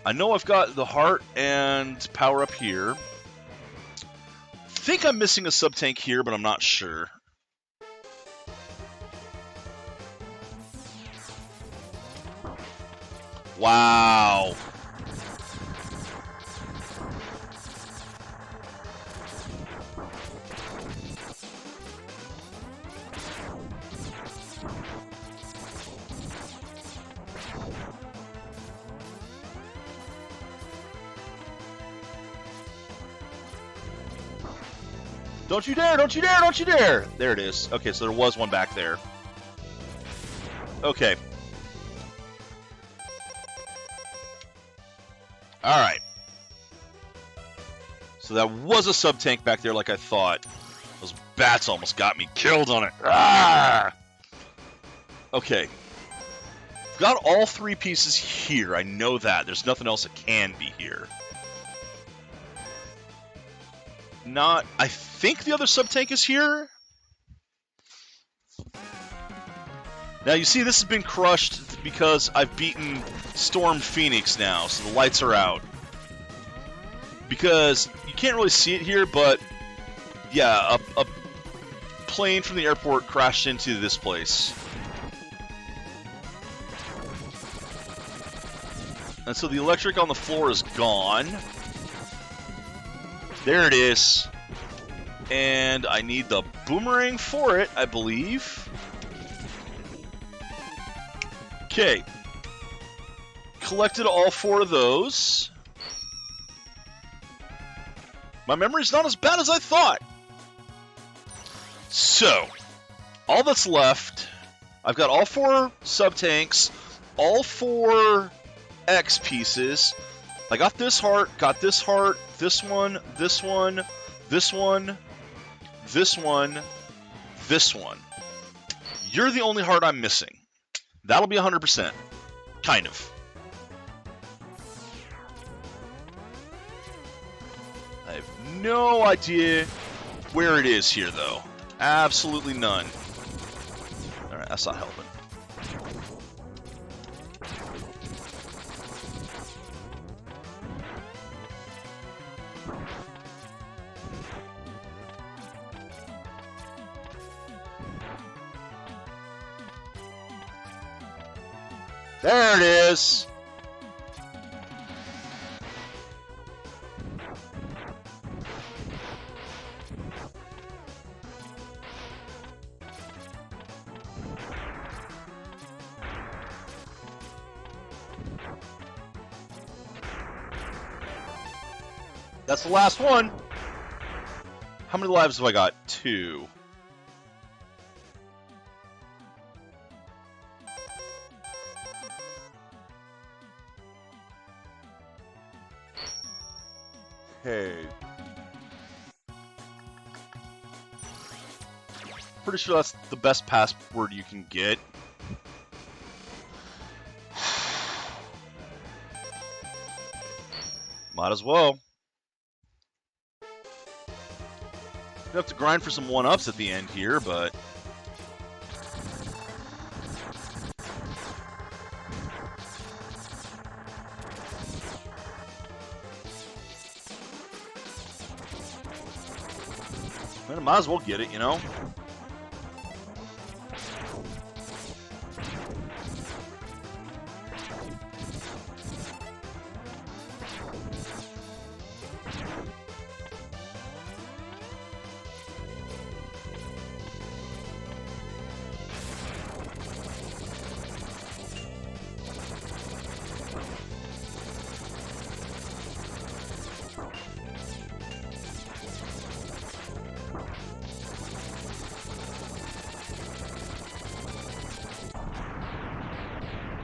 I know I've got the heart and power up here. Think I'm missing a sub-tank here, but I'm not sure. Wow. Don't you dare, don't you dare, don't you dare! There it is. Okay, so there was one back there. Okay. Alright. So that was a sub-tank back there like I thought. Those bats almost got me killed on it. Ah! Okay. Got all 3 pieces here. I know that. There's nothing else that can be here. Not... I think the other sub-tank is here? Now, you see, this has been crushed because I've beaten Storm Phoenix now, so the lights are out. Because you can't really see it here, but... yeah, a plane from the airport crashed into this place. And so the electric on the floor is gone. There it is. And I need the boomerang for it, I believe. Okay. Collected all 4 of those. My memory's not as bad as I thought. So, all that's left, I've got all 4 sub-tanks, all 4 X pieces. I got this heart, this one, this one, this one, this one, this one. You're the only heart I'm missing. That'll be 100%. Kind of. I have no idea where it is here, though. Absolutely none. Alright, that's not helping. There it is! That's the last one! How many lives have I got? 2. Okay. Pretty sure that's the best password you can get. Might as well. You have to grind for some 1-ups at the end here, but... I might as well get it, you know?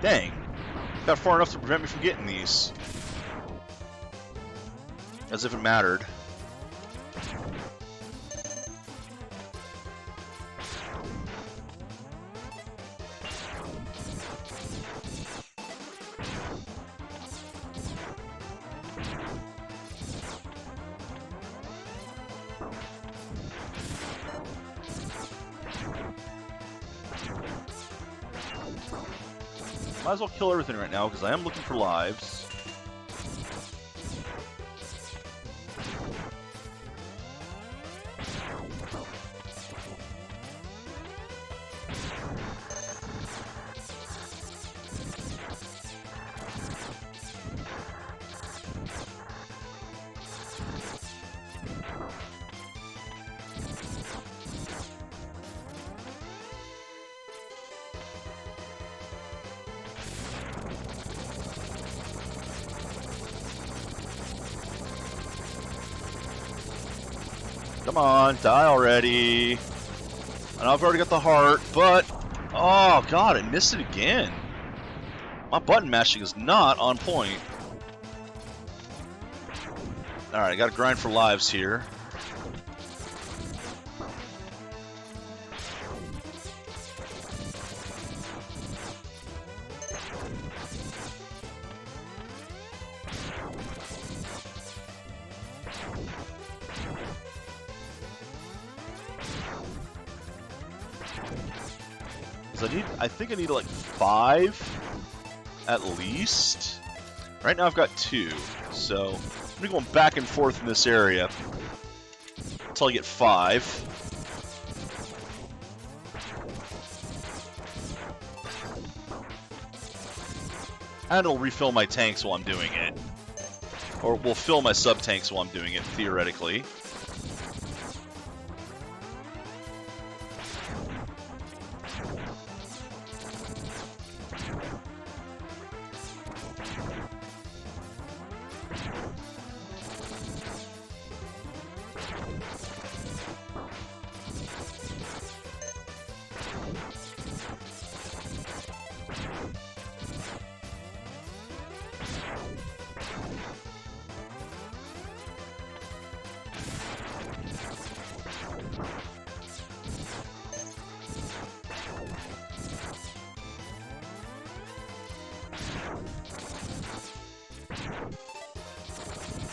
Dang. Got far enough to prevent me from getting these. As if it mattered. Might as well kill everything right now, because I am looking for lives. Come on, die already. I know I've already got the heart, but... Oh, God, I missed it again. My button mashing is not on point. Alright, I gotta grind for lives here. I think I need like 5 at least. Right now I've got 2, so I'm gonna go back and forth in this area until I get 5. And it'll refill my tanks while I'm doing it. Or will fill my sub-tanks while I'm doing it, theoretically.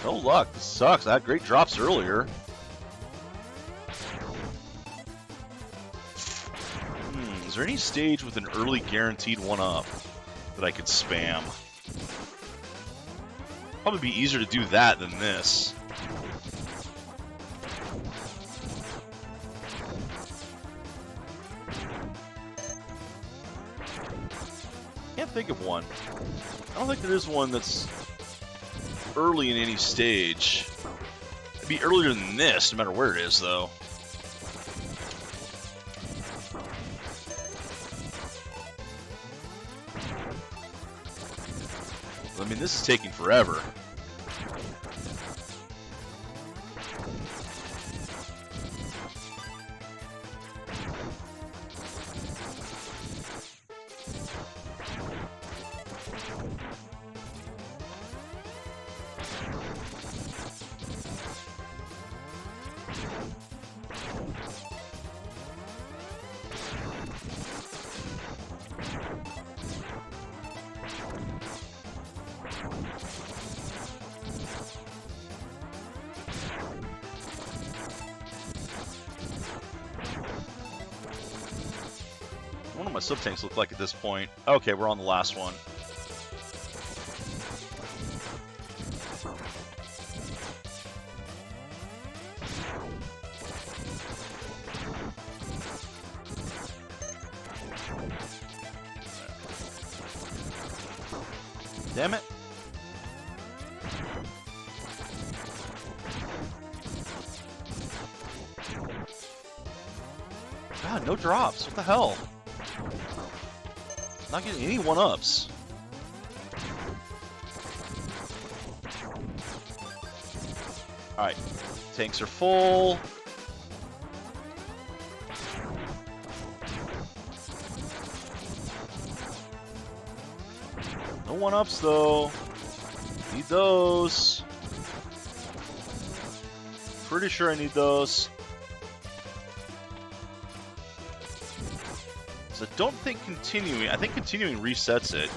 No luck. This sucks. I had great drops earlier. Is there any stage with an early guaranteed 1-up that I could spam? Probably be easier to do that than this. Can't think of one. I don't think there is one that's early in any stage. It'd be earlier than this, no matter where it is, though. I mean, this is taking forever. What do my sub-tanks look like at this point? Okay, we're on the last one. Damn it. God, no drops. What the hell? Not getting any 1-ups. Alright. Tanks are full. No one-ups, though. Need those. Pretty sure I need those. So I don't think continuing... I think continuing resets it.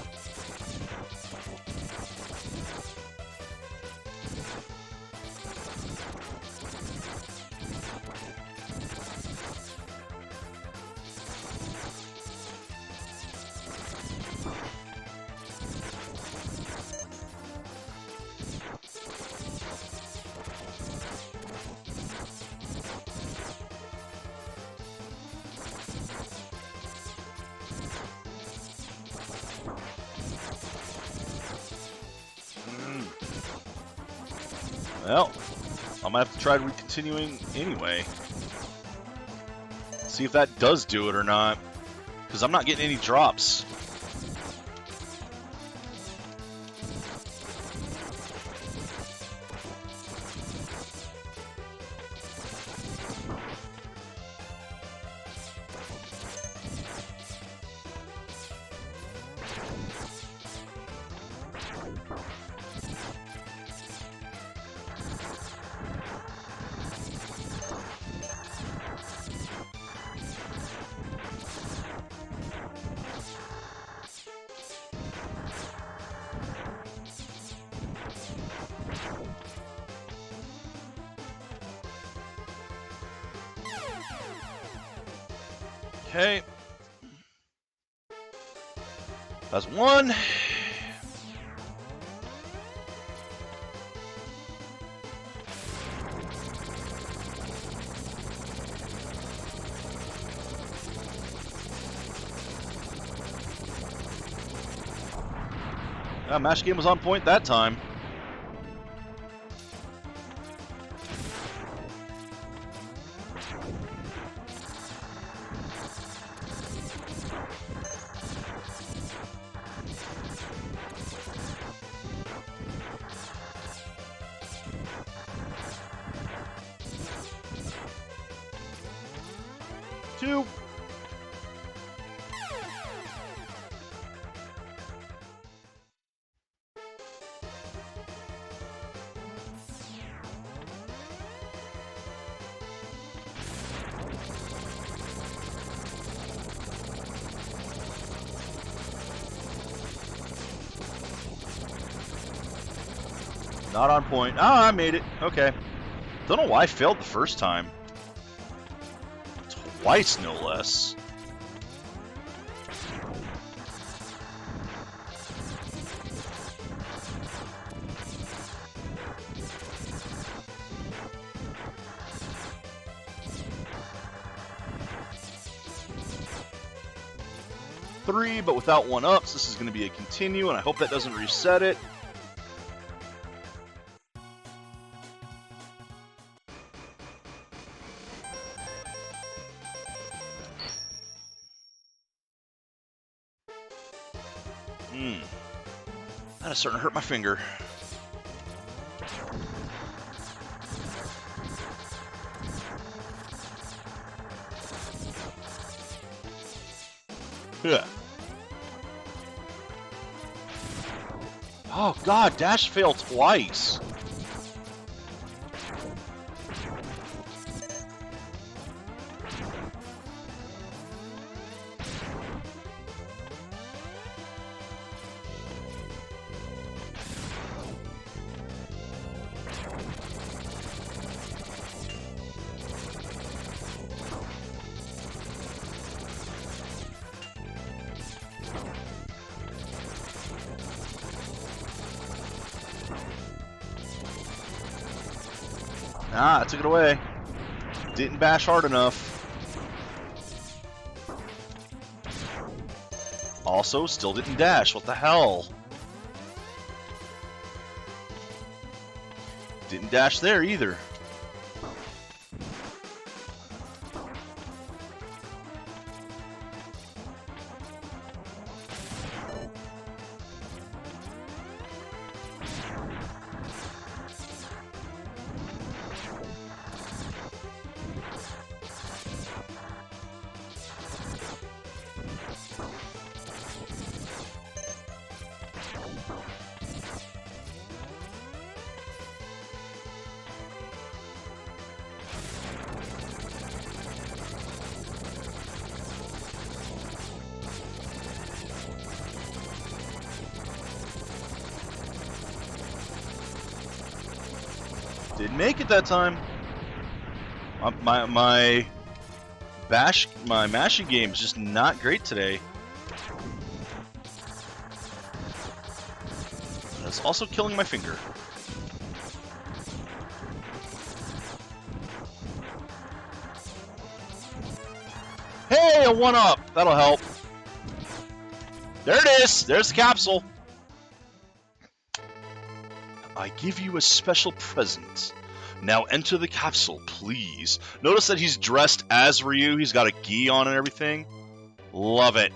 Well, I might have to try continuing anyway. See if that does do it or not. Because I'm not getting any drops. Okay. That's one. Match game was on point that time. Two. Not on point. Ah, I made it. Okay. Don't know why I failed the first time. Twice, no less. Three, but without one-ups. This is going to be a continue, and I hope that doesn't reset it. That is starting to hurt my finger. Yeah. Oh god, dash failed twice. Ah, I took it away. Didn't bash hard enough. Also, still didn't dash. What the hell? Didn't dash there either. Didn't make it that time. My mashing game is just not great today. That's also killing my finger. Hey, a 1-up! That'll help. There it is! There's the capsule. I give you a special present. Now enter the capsule, please. Notice that he's dressed as Ryu. He's got a gi on and everything. Love it.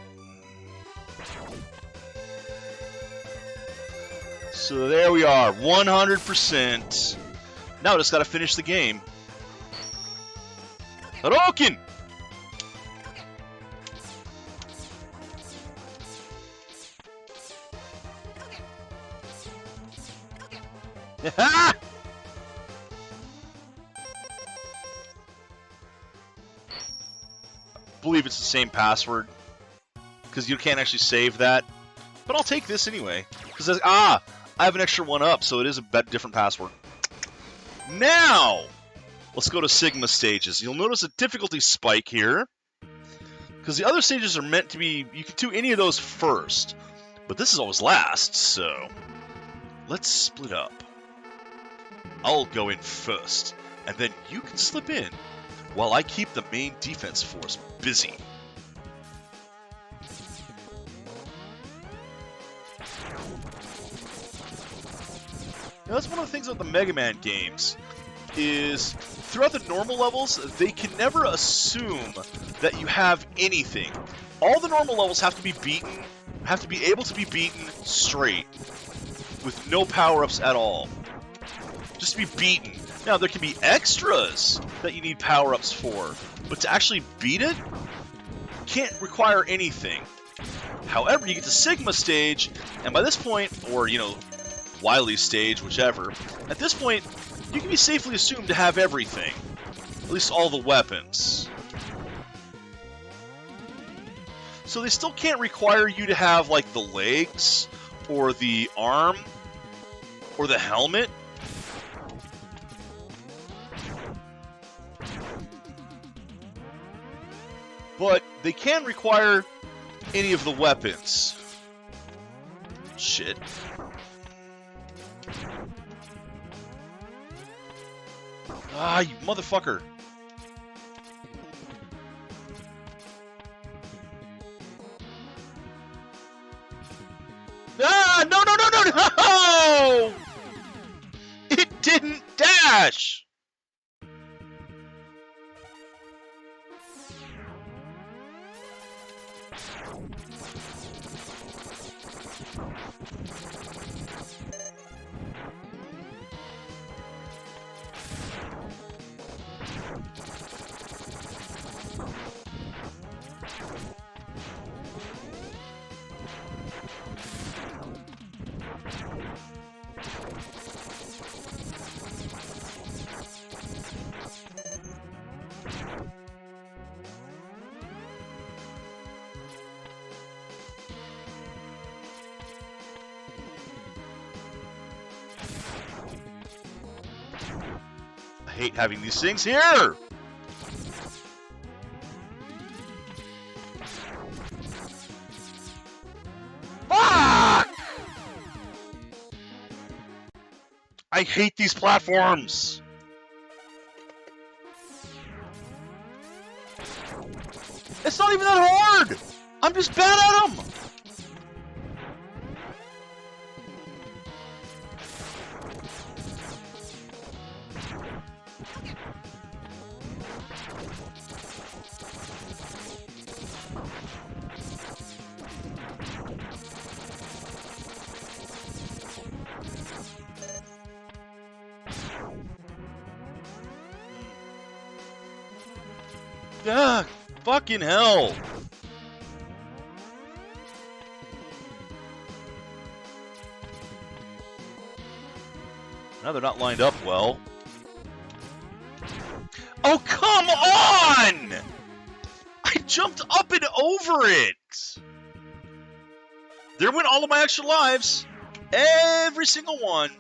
So there we are, 100%. Now I just gotta finish the game. Hadouken! Ha! I believe it's the same password because you can't actually save that. But I'll take this anyway because I have an extra 1-up, so it is a different password. Now let's go to Sigma stages. You'll notice a difficulty spike here because the other stages are meant to be. You can do any of those first, but this is always last. So let's split up. I'll go in first, and then you can slip in, while I keep the main defense force busy. Now, that's one of the things about the Mega Man games, is throughout the normal levels, they can never assume that you have anything. All the normal levels have to be able to be beaten straight, with no power-ups at all. Just to be beaten. Now, there can be extras that you need power-ups for, but to actually beat it, can't require anything. However, you get to Sigma stage, and by this point, or, Wily stage, whichever, at this point, you can be safely assumed to have everything. At least all the weapons. So they still can't require you to have, like, the legs, or the arm, or the helmet. But they can require any of the weapons. Shit. Ah, you motherfucker. Ah, no, no, no, no, no! It didn't dash! I hate having these things here! Fuck! I hate these platforms! It's not even that hard! I'm just bad at them! Ah, fucking hell! Now they're not lined up well. Oh, come on! I jumped up and over it! There went all of my extra lives. Every single one.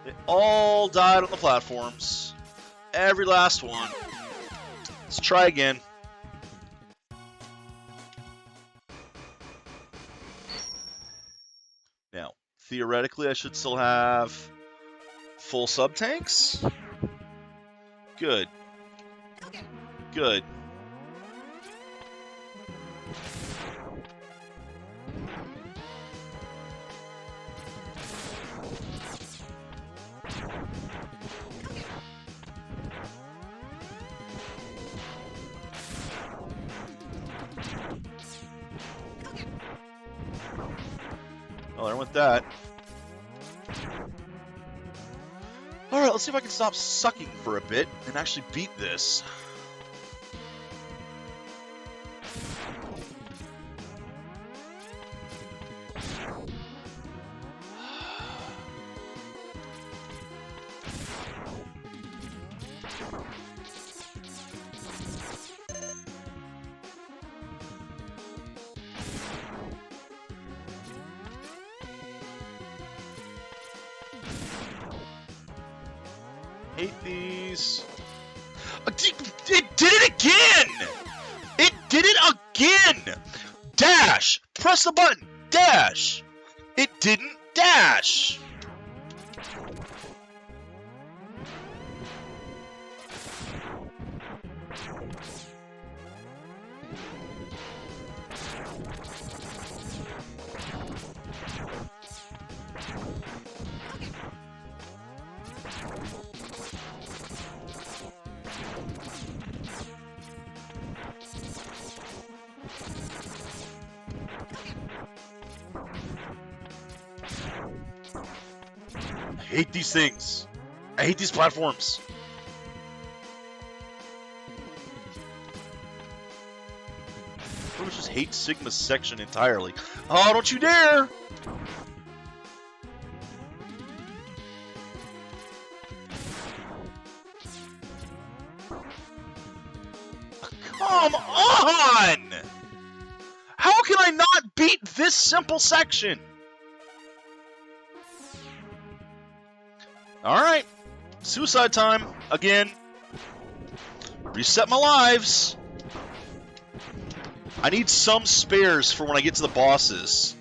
They all died on the platforms. Every last one. Let's try again. Now, theoretically, I should still have full sub-tanks. Good. Good. Oh, there went that. Alright, let's see if I can stop sucking for a bit and actually beat this. Hate these. It did it again! It did it again! Dash! Press the button! Dash! It didn't dash! I hate these things. I hate these platforms. I just hate Sigma's section entirely. Oh, don't you dare! Come on! How can I not beat this simple section? Alright. Suicide time. Again. Reset my lives. I need some spares for when I get to the bosses.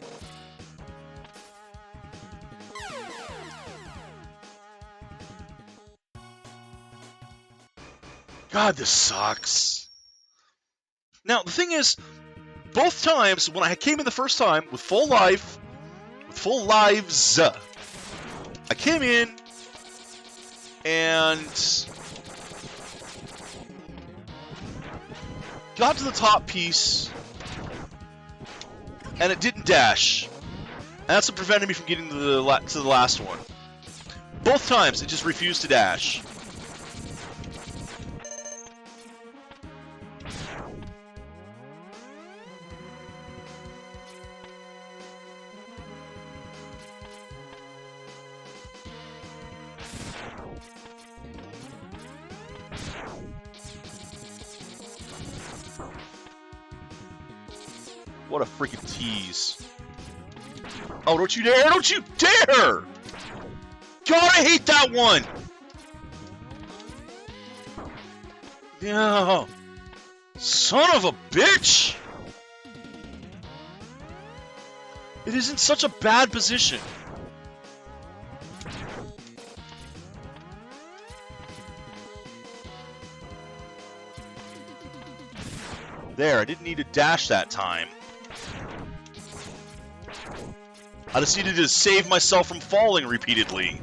God, this sucks. Now, the thing is, both times, when I came in the first time with full life, with full lives, I came in and got to the top piece, and it didn't dash. And that's what prevented me from getting to the last one. Both times, it just refused to dash. What a freaking tease. Oh, don't you dare! Don't you dare! God, I hate that one! Yeah. Son of a bitch! It is in such a bad position. There, I didn't need to dash that time. I just needed to save myself from falling repeatedly.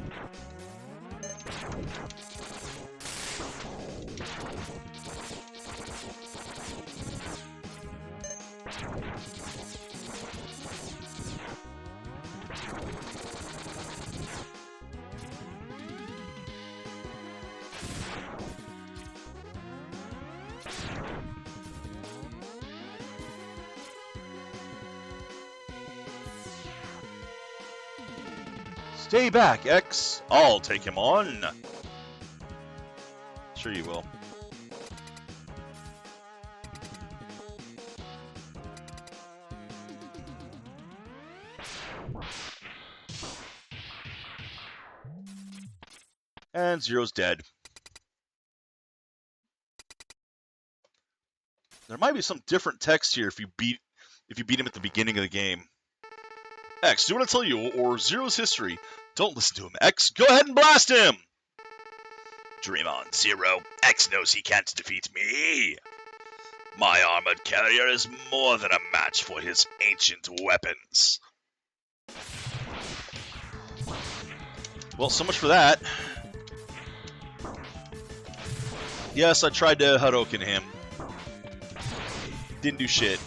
Stay back, X. I'll take him on. Sure you will. And Zero's dead. There might be some different text here if you beat him at the beginning of the game. X, do what I tell you, or Zero's history. Don't listen to him, X. Go ahead and blast him! Dream on, Zero. X knows he can't defeat me. My armored carrier is more than a match for his ancient weapons. Well, so much for that. Yes, I tried to Hadouken him. Didn't do shit.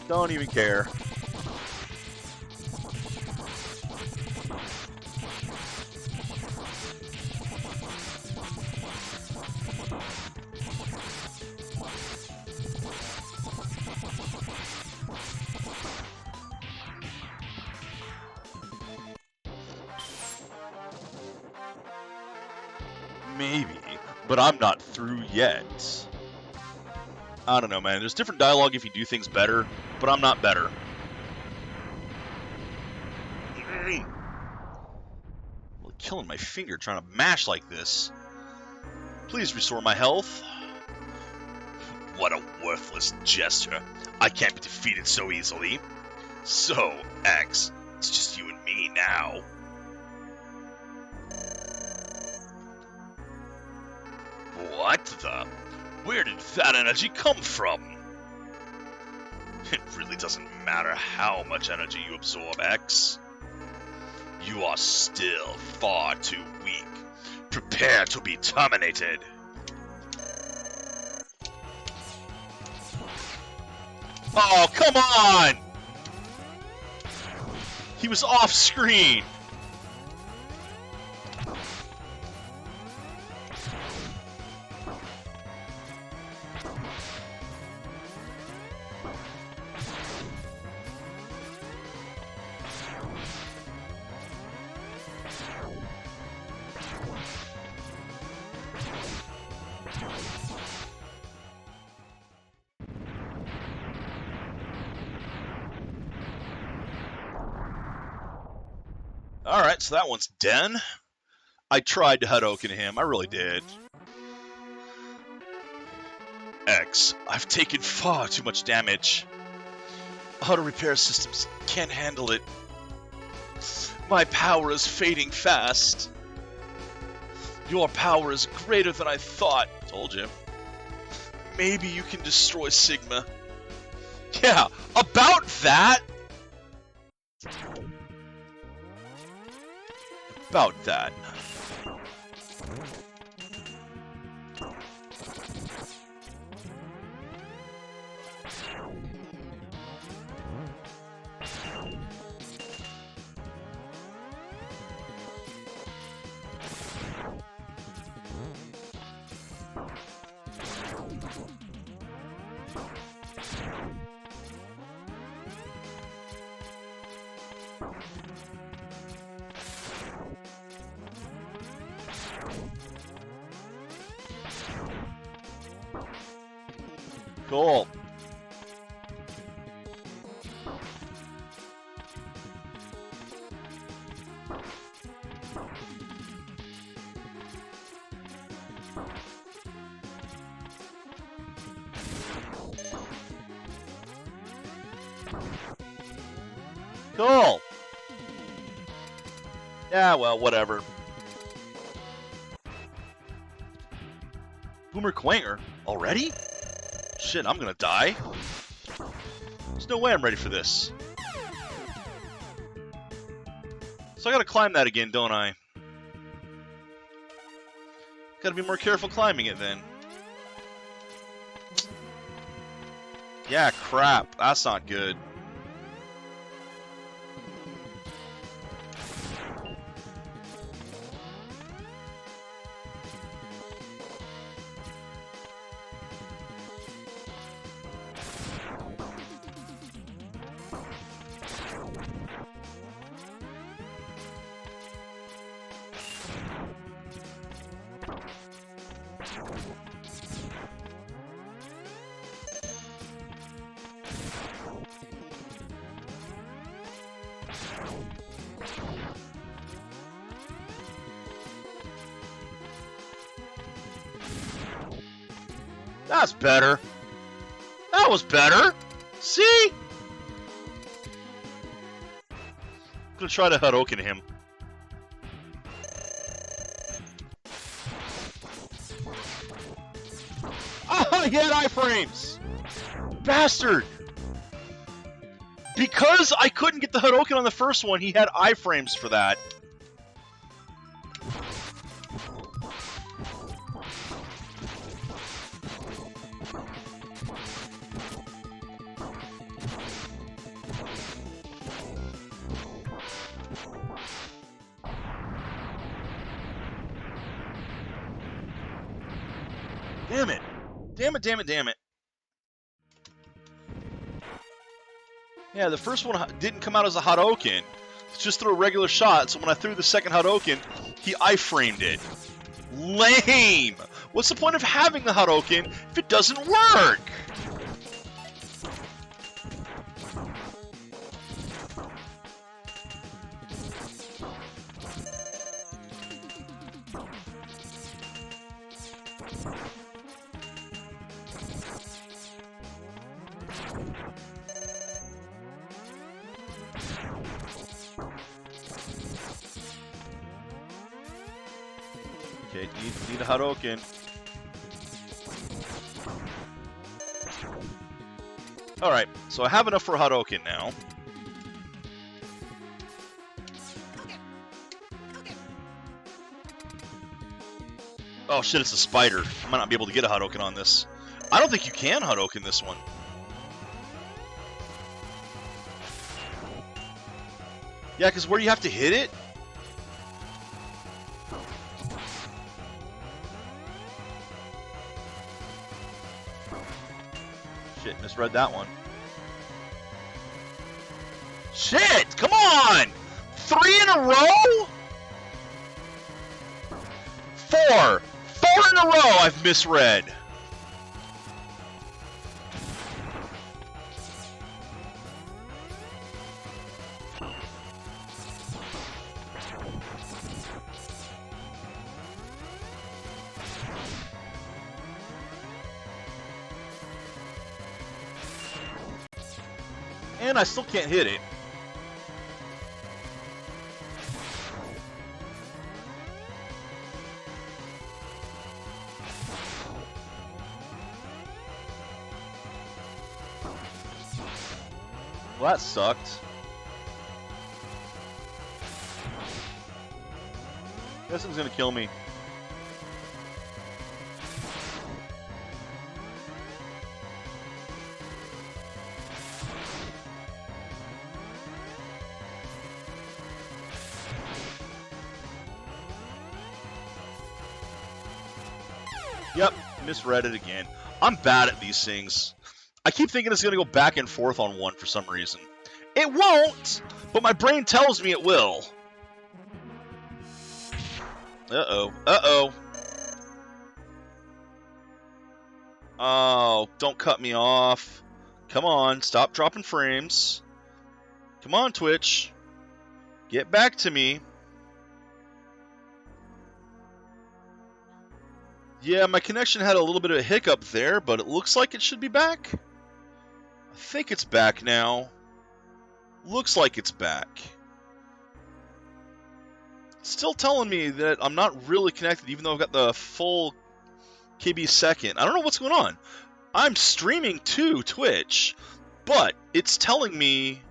Don't even care. Maybe, but I'm not through yet. I don't know, man. There's different dialogue if you do things better, but I'm not better. I'm killing my finger trying to mash like this. Please restore my health. What a worthless gesture. I can't be defeated so easily. So, X, it's just you and me now. What the? Where did that energy come from? It really doesn't matter how much energy you absorb, X. You are still far too weak. Prepare to be terminated. Oh, come on! He was off screen. Alright, so that one's done. I tried to Hadouken him, I really did. X, I've taken far too much damage. Auto repair systems can't handle it. My power is fading fast. Your power is greater than I thought. Told you. Maybe you can destroy Sigma. Yeah, about that! About that. Cool. Cool. Yeah, well, whatever. Boomer Quanger? Already? Shit, I'm gonna die. There's no way I'm ready for this. So I gotta climb that again, don't I? Gotta be more careful climbing it then. Yeah, crap. That's not good. That's better. That was better. See? I'm gonna try to Hadouken him. Ah, he had iframes! Bastard! Because I couldn't get the Hadouken on the first one, he had iframes for that. Damn it. Damn it, damn it, damn it. Yeah, the first one didn't come out as a Hadouken. It's just through a regular shot, so when I threw the second Hadouken, he iframed it. Lame! What's the point of having the Hadouken if it doesn't work? Okay, need a Hadouken. Alright, so I have enough for a Hadouken now. Oh shit, it's a spider. I might not be able to get a Hadouken on this. I don't think you can Hadouken this one. Yeah, because where you have to hit it? Shit, misread that one. Shit! Come on! 3 in a row? 4! 4 in a row I've misread. And I still can't hit it. Well, that sucked. This one's gonna kill me. Yep, misread it again. I'm bad at these things. I keep thinking it's going to go back and forth on one for some reason. It won't, but my brain tells me it will. Uh-oh. Uh-oh. Oh, don't cut me off. Come on, stop dropping frames. Come on, Twitch. Get back to me. Yeah, my connection had a little bit of a hiccup there, but it looks like it should be back. I think it's back now. Looks like it's back. It's still telling me that I'm not really connected, even though I've got the full KB second. I don't know what's going on. I'm streaming to Twitch, but it's telling me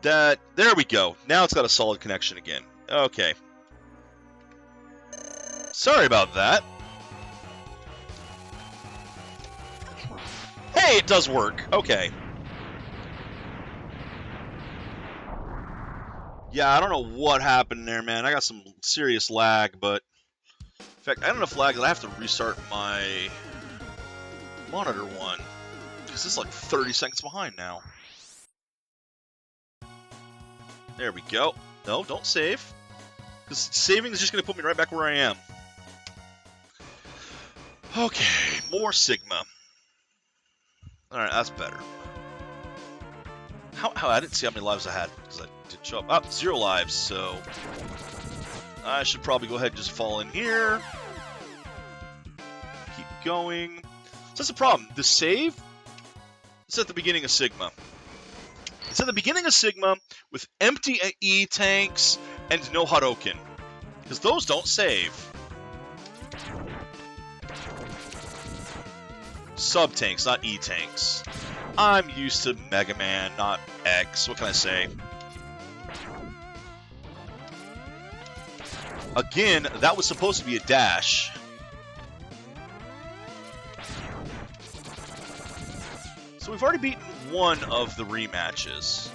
that... There we go. Now it's got a solid connection again. Okay. Sorry about that. Hey, it does work. Okay. Yeah, I don't know what happened there, man. I got some serious lag, but... In fact, I have enough lag that I have to restart my monitor one. Because it's like 30 seconds behind now. There we go. No, don't save. Because saving is just going to put me right back where I am. Okay, more Sigma. Alright, that's better. How I didn't see how many lives I had because I didn't show up. Oh, 0 lives, so I should probably go ahead and just fall in here. Keep going... So that's the problem. The save is at the beginning of Sigma. It's at the beginning of Sigma with empty E tanks and no Hadouken. Because those don't save. Sub-tanks, not E tanks. I'm used to Mega Man, not X. What can I say? Again, that was supposed to be a dash. So we've already beaten one of the rematches.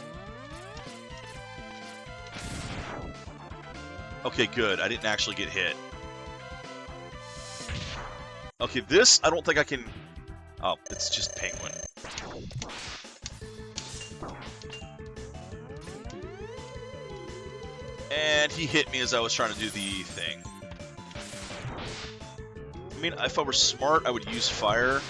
Okay, good. I didn't actually get hit. Okay, this, I don't think I can... Oh, it's just Penguin. And he hit me as I was trying to do the thing. I mean, if I were smart, I would use fire.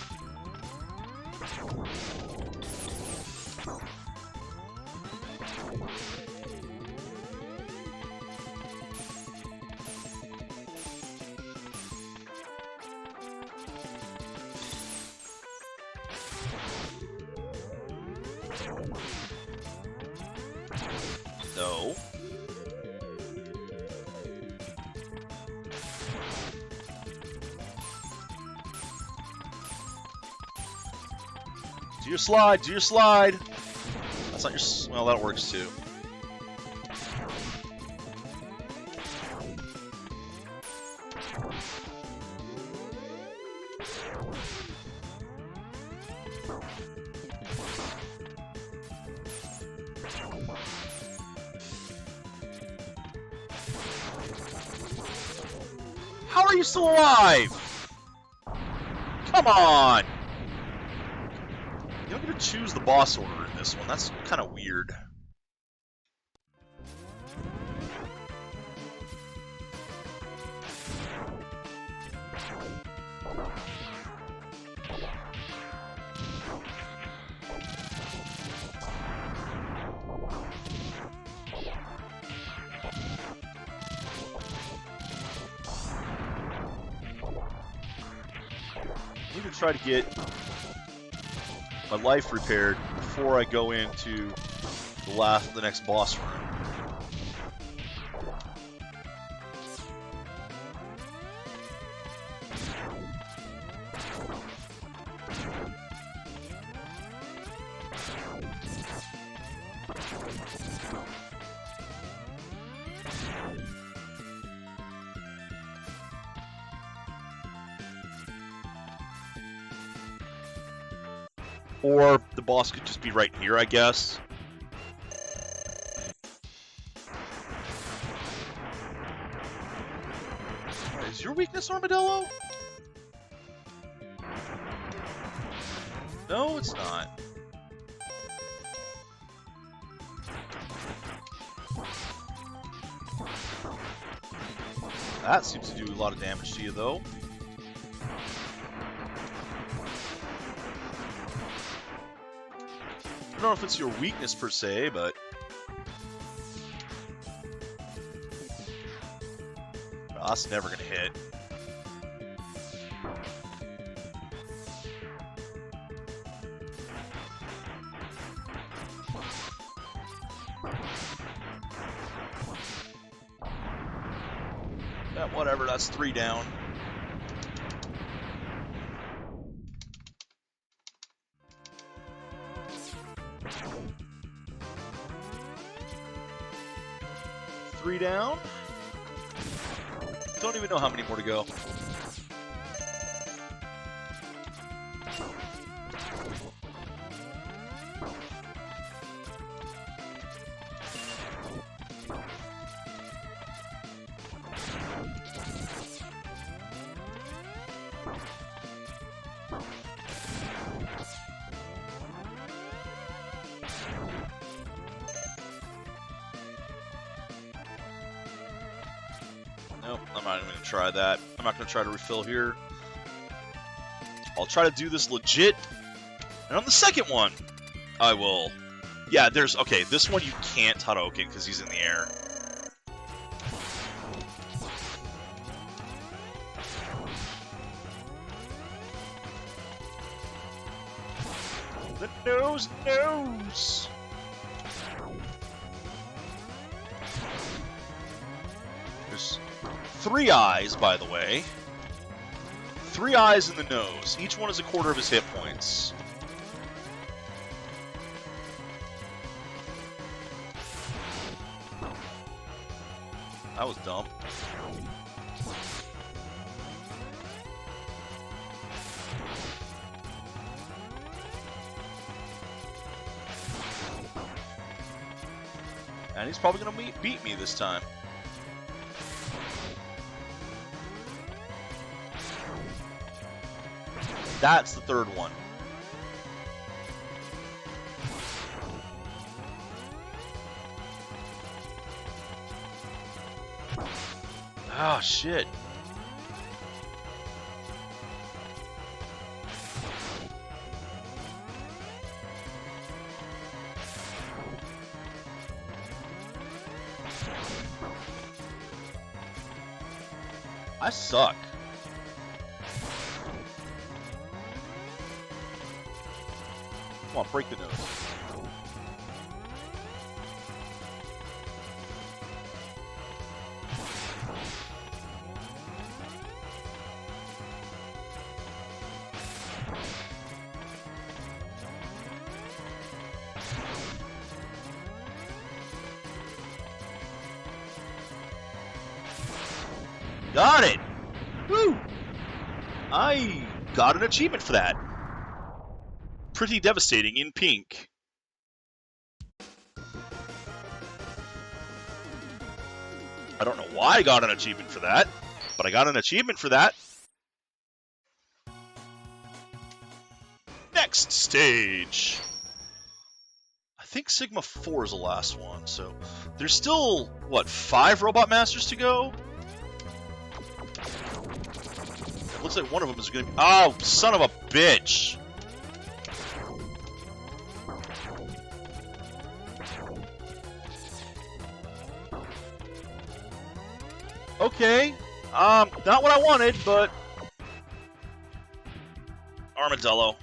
No. Do your slide, do your slide. That's not your... Well, that works too. How are you still alive? Come on! You don't get to choose the boss order in this one. That's kind of weird. I need to try to get my life repaired before I go into the next boss room. Or the boss could just be right here, I guess. Is your weakness Armadillo? No, it's not. That seems to do a lot of damage to you, though. I don't know if it's your weakness per se, but... Well, that's never gonna hit. Yeah, whatever, that's 3 down. Down. Don't even know how many more to go. Nope, I'm not even going to try that. I'm not going to try to refill here. I'll try to do this legit. And on the second one, I will... Yeah, there's... Okay, this one you can't Hadouken because he's in the air. The nose. There's 3 eyes, by the way. 3 eyes in the nose. Each one is a quarter of his hit points. That was dumb. And he's probably going to beat me this time. That's the 3rd one. Oh, shit. I suck. Come on, break the nose. Got it! Woo! I got an achievement for that. Pretty devastating in pink. I don't know why I got an achievement for that, but I got an achievement for that. Next stage. I think Sigma 4 is the last one, so there's still, what, 5 Robot Masters to go? It looks like one of them is going to be... Oh, son of a bitch! Okay, not what I wanted, but... Armadillo.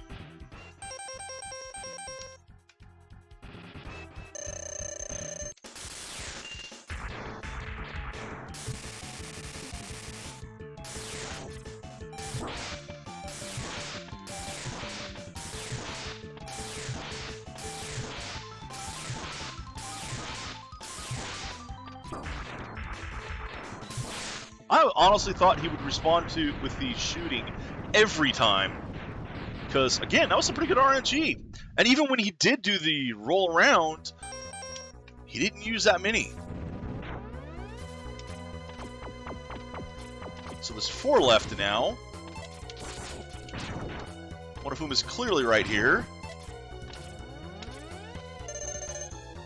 I honestly thought he would respond with the shooting every time. Because, again, that was some pretty good RNG. And even when he did do the roll around, he didn't use that many. So there's 4 left now. One of whom is clearly right here.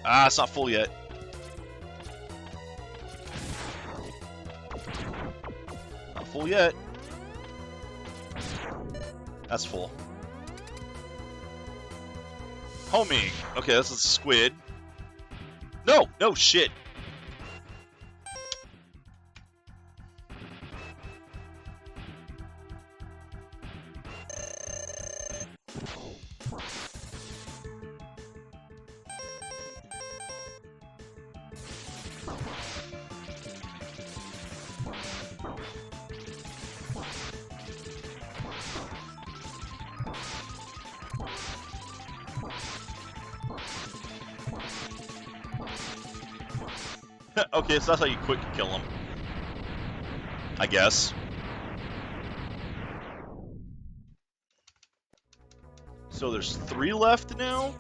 Ah, it's not full yet. Full yet. That's full. Homing. Okay, that's a squid. No, no shit. Okay, so that's how you quick kill him. I guess. So there's 3 left now?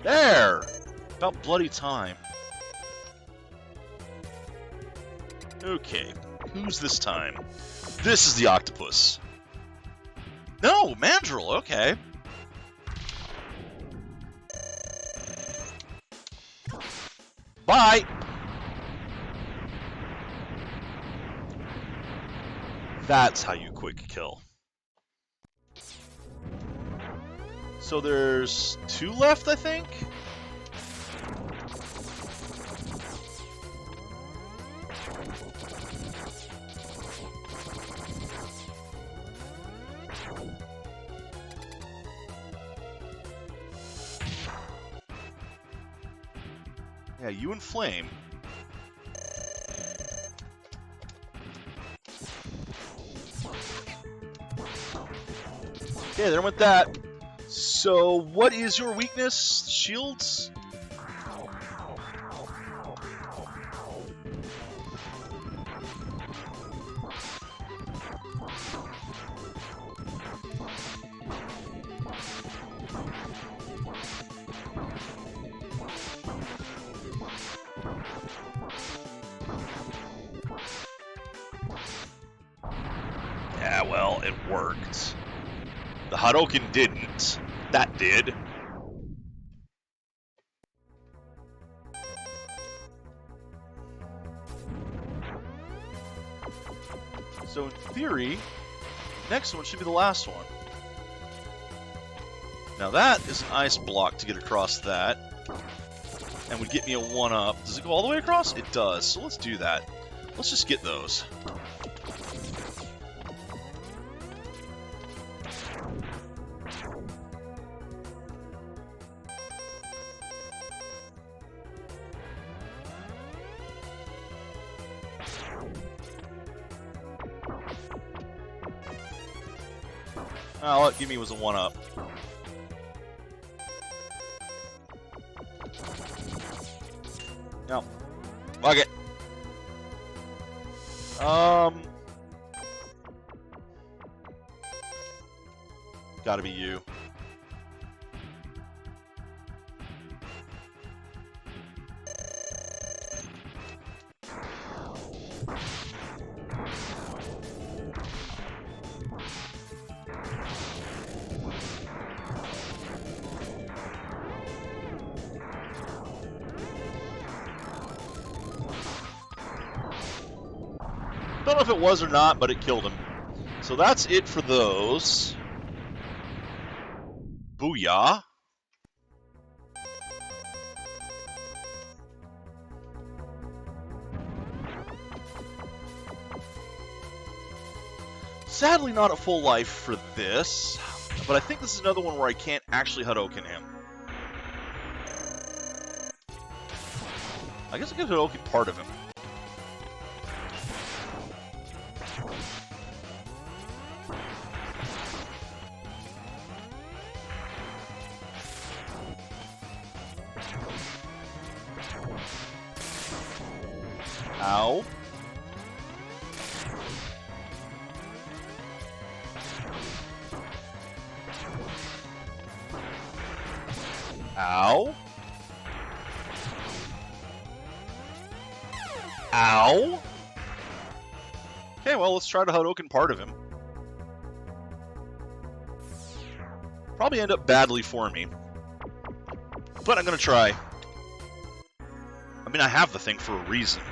There! About bloody time. Okay, who's this time? This is the octopus. No, Mandrill, okay. Bye! That's how you quick kill. So there's 2 left, I think? Yeah, you and Flame. Okay, there went that. So, what is your weakness? Shields? Yeah, well, it worked. The Hadouken didn't. That did. So in theory, next one should be the last one. Now that is an ice block to get across that. And would get me a 1-up. Does it go all the way across? It does. So let's do that. Let's just get those. All it gave me was a 1-up. No. Fuck it. Gotta be you. Don't know if it was or not, but it killed him. So that's it for those. Booyah. Sadly not at full life for this, but I think this is another one where I can't actually Hadouken him. I guess I could Hadouken part of him. Ow. Ow. Ow. Okay, well, let's try to Hadouken part of him. Probably end up badly for me. But I'm gonna try. I mean, I have the thing for a reason.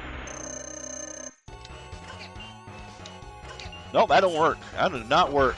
Nope, that don't work. That did not work.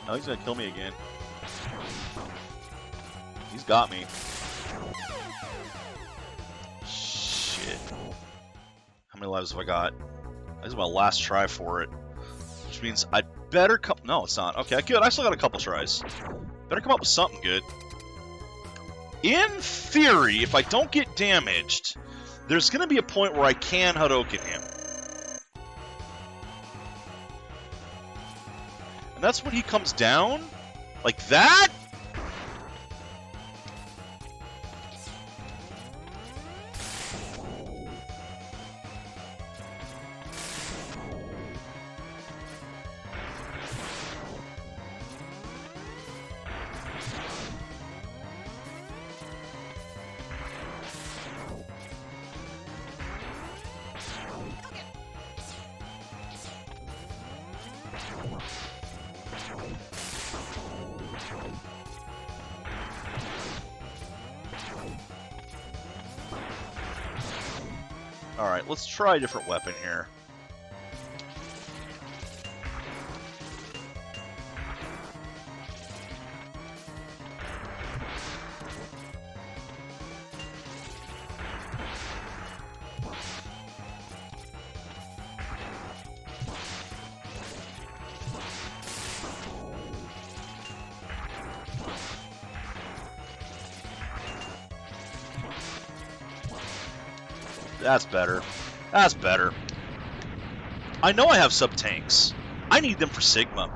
Oh, he's gonna kill me again. He's got me. Shit. How many lives have I got? This is my last try for it. Which means I better come... No, it's not. Okay, good. I still got a couple tries. Better come up with something good. In theory, if I don't get damaged, there's going to be a point where I can Hadouken him. And that's when he comes down? Like that? Alright, let's try a different weapon here. That's better. That's better. I know I have sub-tanks. I need them for Sigma.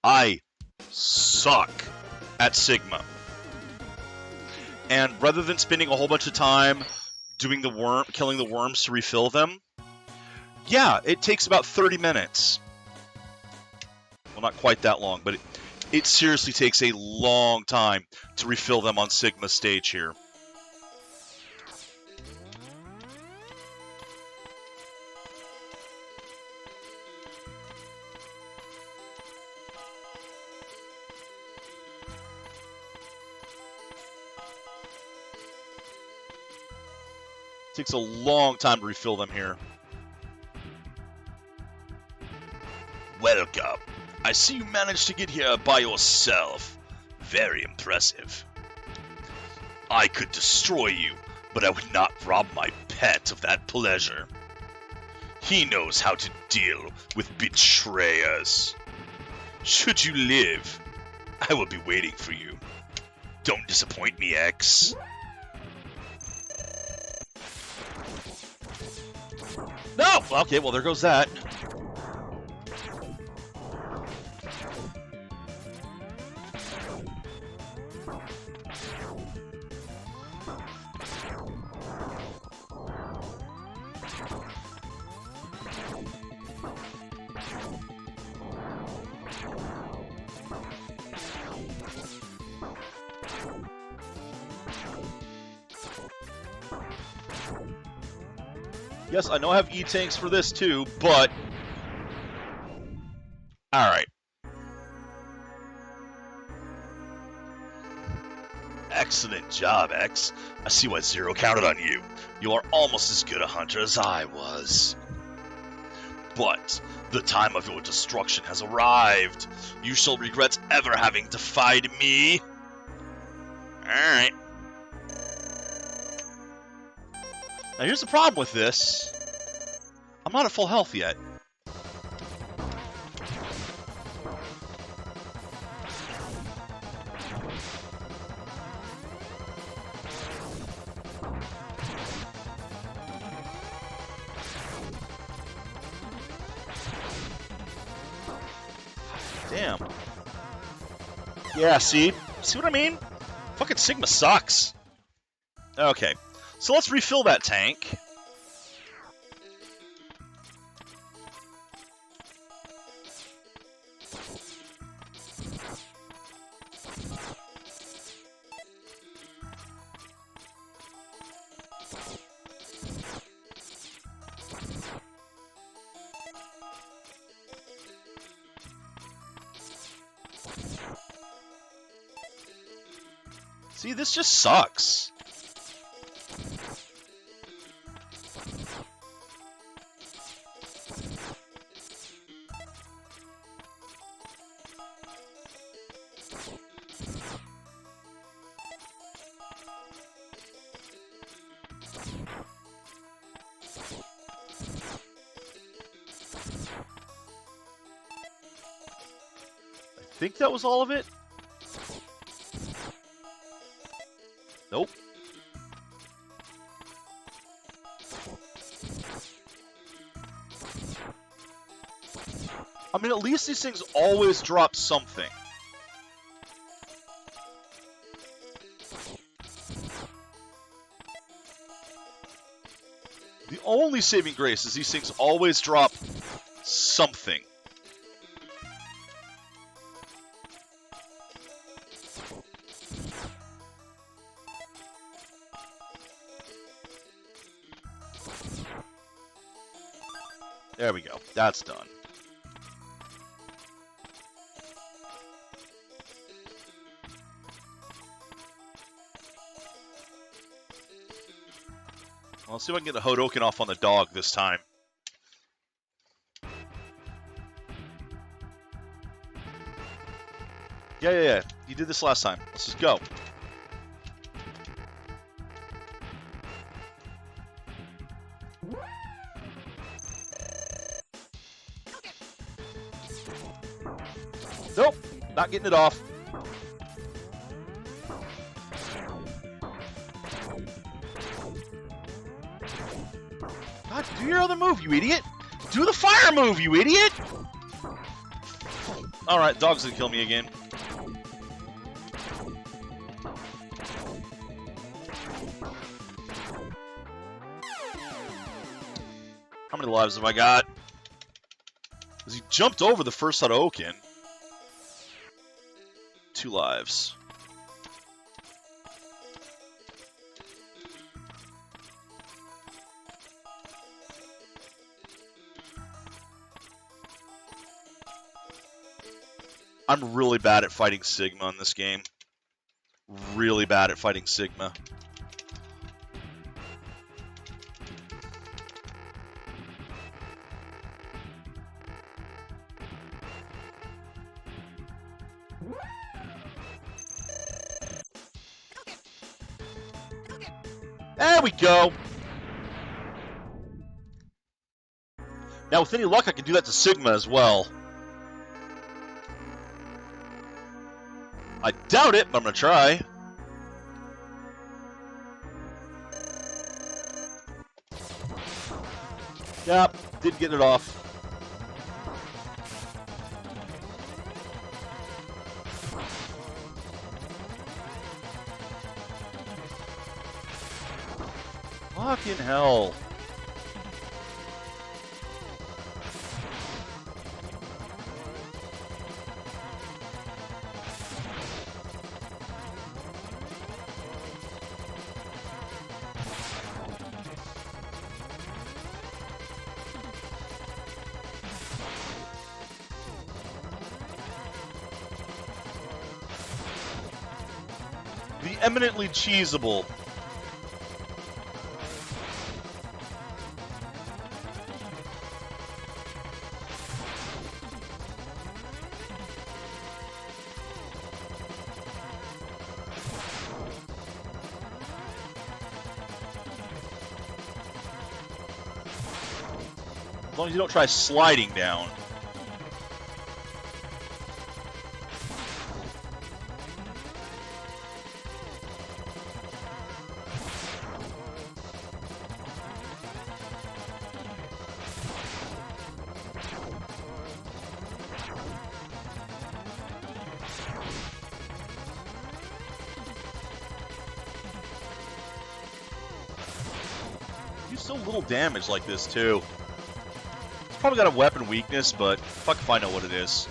I suck at Sigma. And rather than spending a whole bunch of time doing the killing the worms to refill them, yeah, it takes about 30 minutes. Well, not quite that long, but it seriously takes a long time to refill them on Sigma stage here. Takes a long time to refill them here. Welcome. I see you managed to get here by yourself. Very impressive. I could destroy you, but I would not rob my pet of that pleasure. He knows how to deal with betrayers. Should you live, I will be waiting for you. Don't disappoint me, X. No! Okay, well, there goes that. Yes, I know I have E-tanks for this too, but... Alright. Excellent job, X. I see why Zero counted on you. You are almost as good a hunter as I was. But the time of your destruction has arrived. You shall regret ever having defied me. Alright. Now here's the problem with this. I'm not at full health yet. Damn. Yeah, see? See what I mean? Fucking Sigma sucks. Okay. So let's refill that tank. See, this just sucks. think that was all of it. Nope. I mean, at least these things always drop something. The only saving grace is these things always drop something. There we go. That's done. Well, let's see if I can get the Hodoken off on the dog this time. Yeah. You did this last time. Let's just go. Nope, not getting it off. God, do your other move, you idiot! Do the fire move, you idiot! Alright, dog's gonna kill me again. How many lives have I got? Because he jumped over the first Hadouken. 2 lives. I'm really bad at fighting Sigma in this game. Really bad at fighting Sigma. There we go. Now, with any luck, I can do that to Sigma as well. I doubt it, but I'm going to try. Yep, didn't get it off. Fucking hell. The eminently cheesable. As long as you don't try sliding down. Do so little damage like this, too. It's probably got a weapon weakness, but fuck if I know what it is.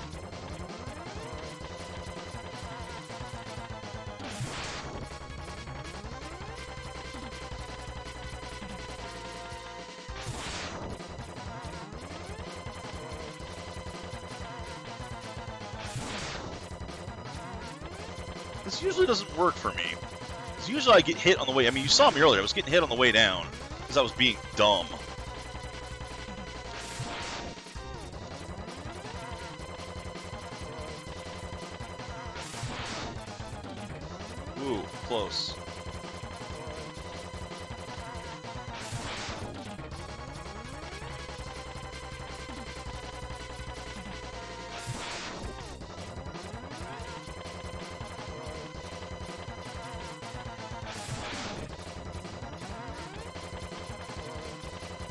This usually doesn't work for me. Because usually I get hit on the way. I mean, you saw me earlier. I was getting hit on the way down. Because I was being dumb. Ooh, close.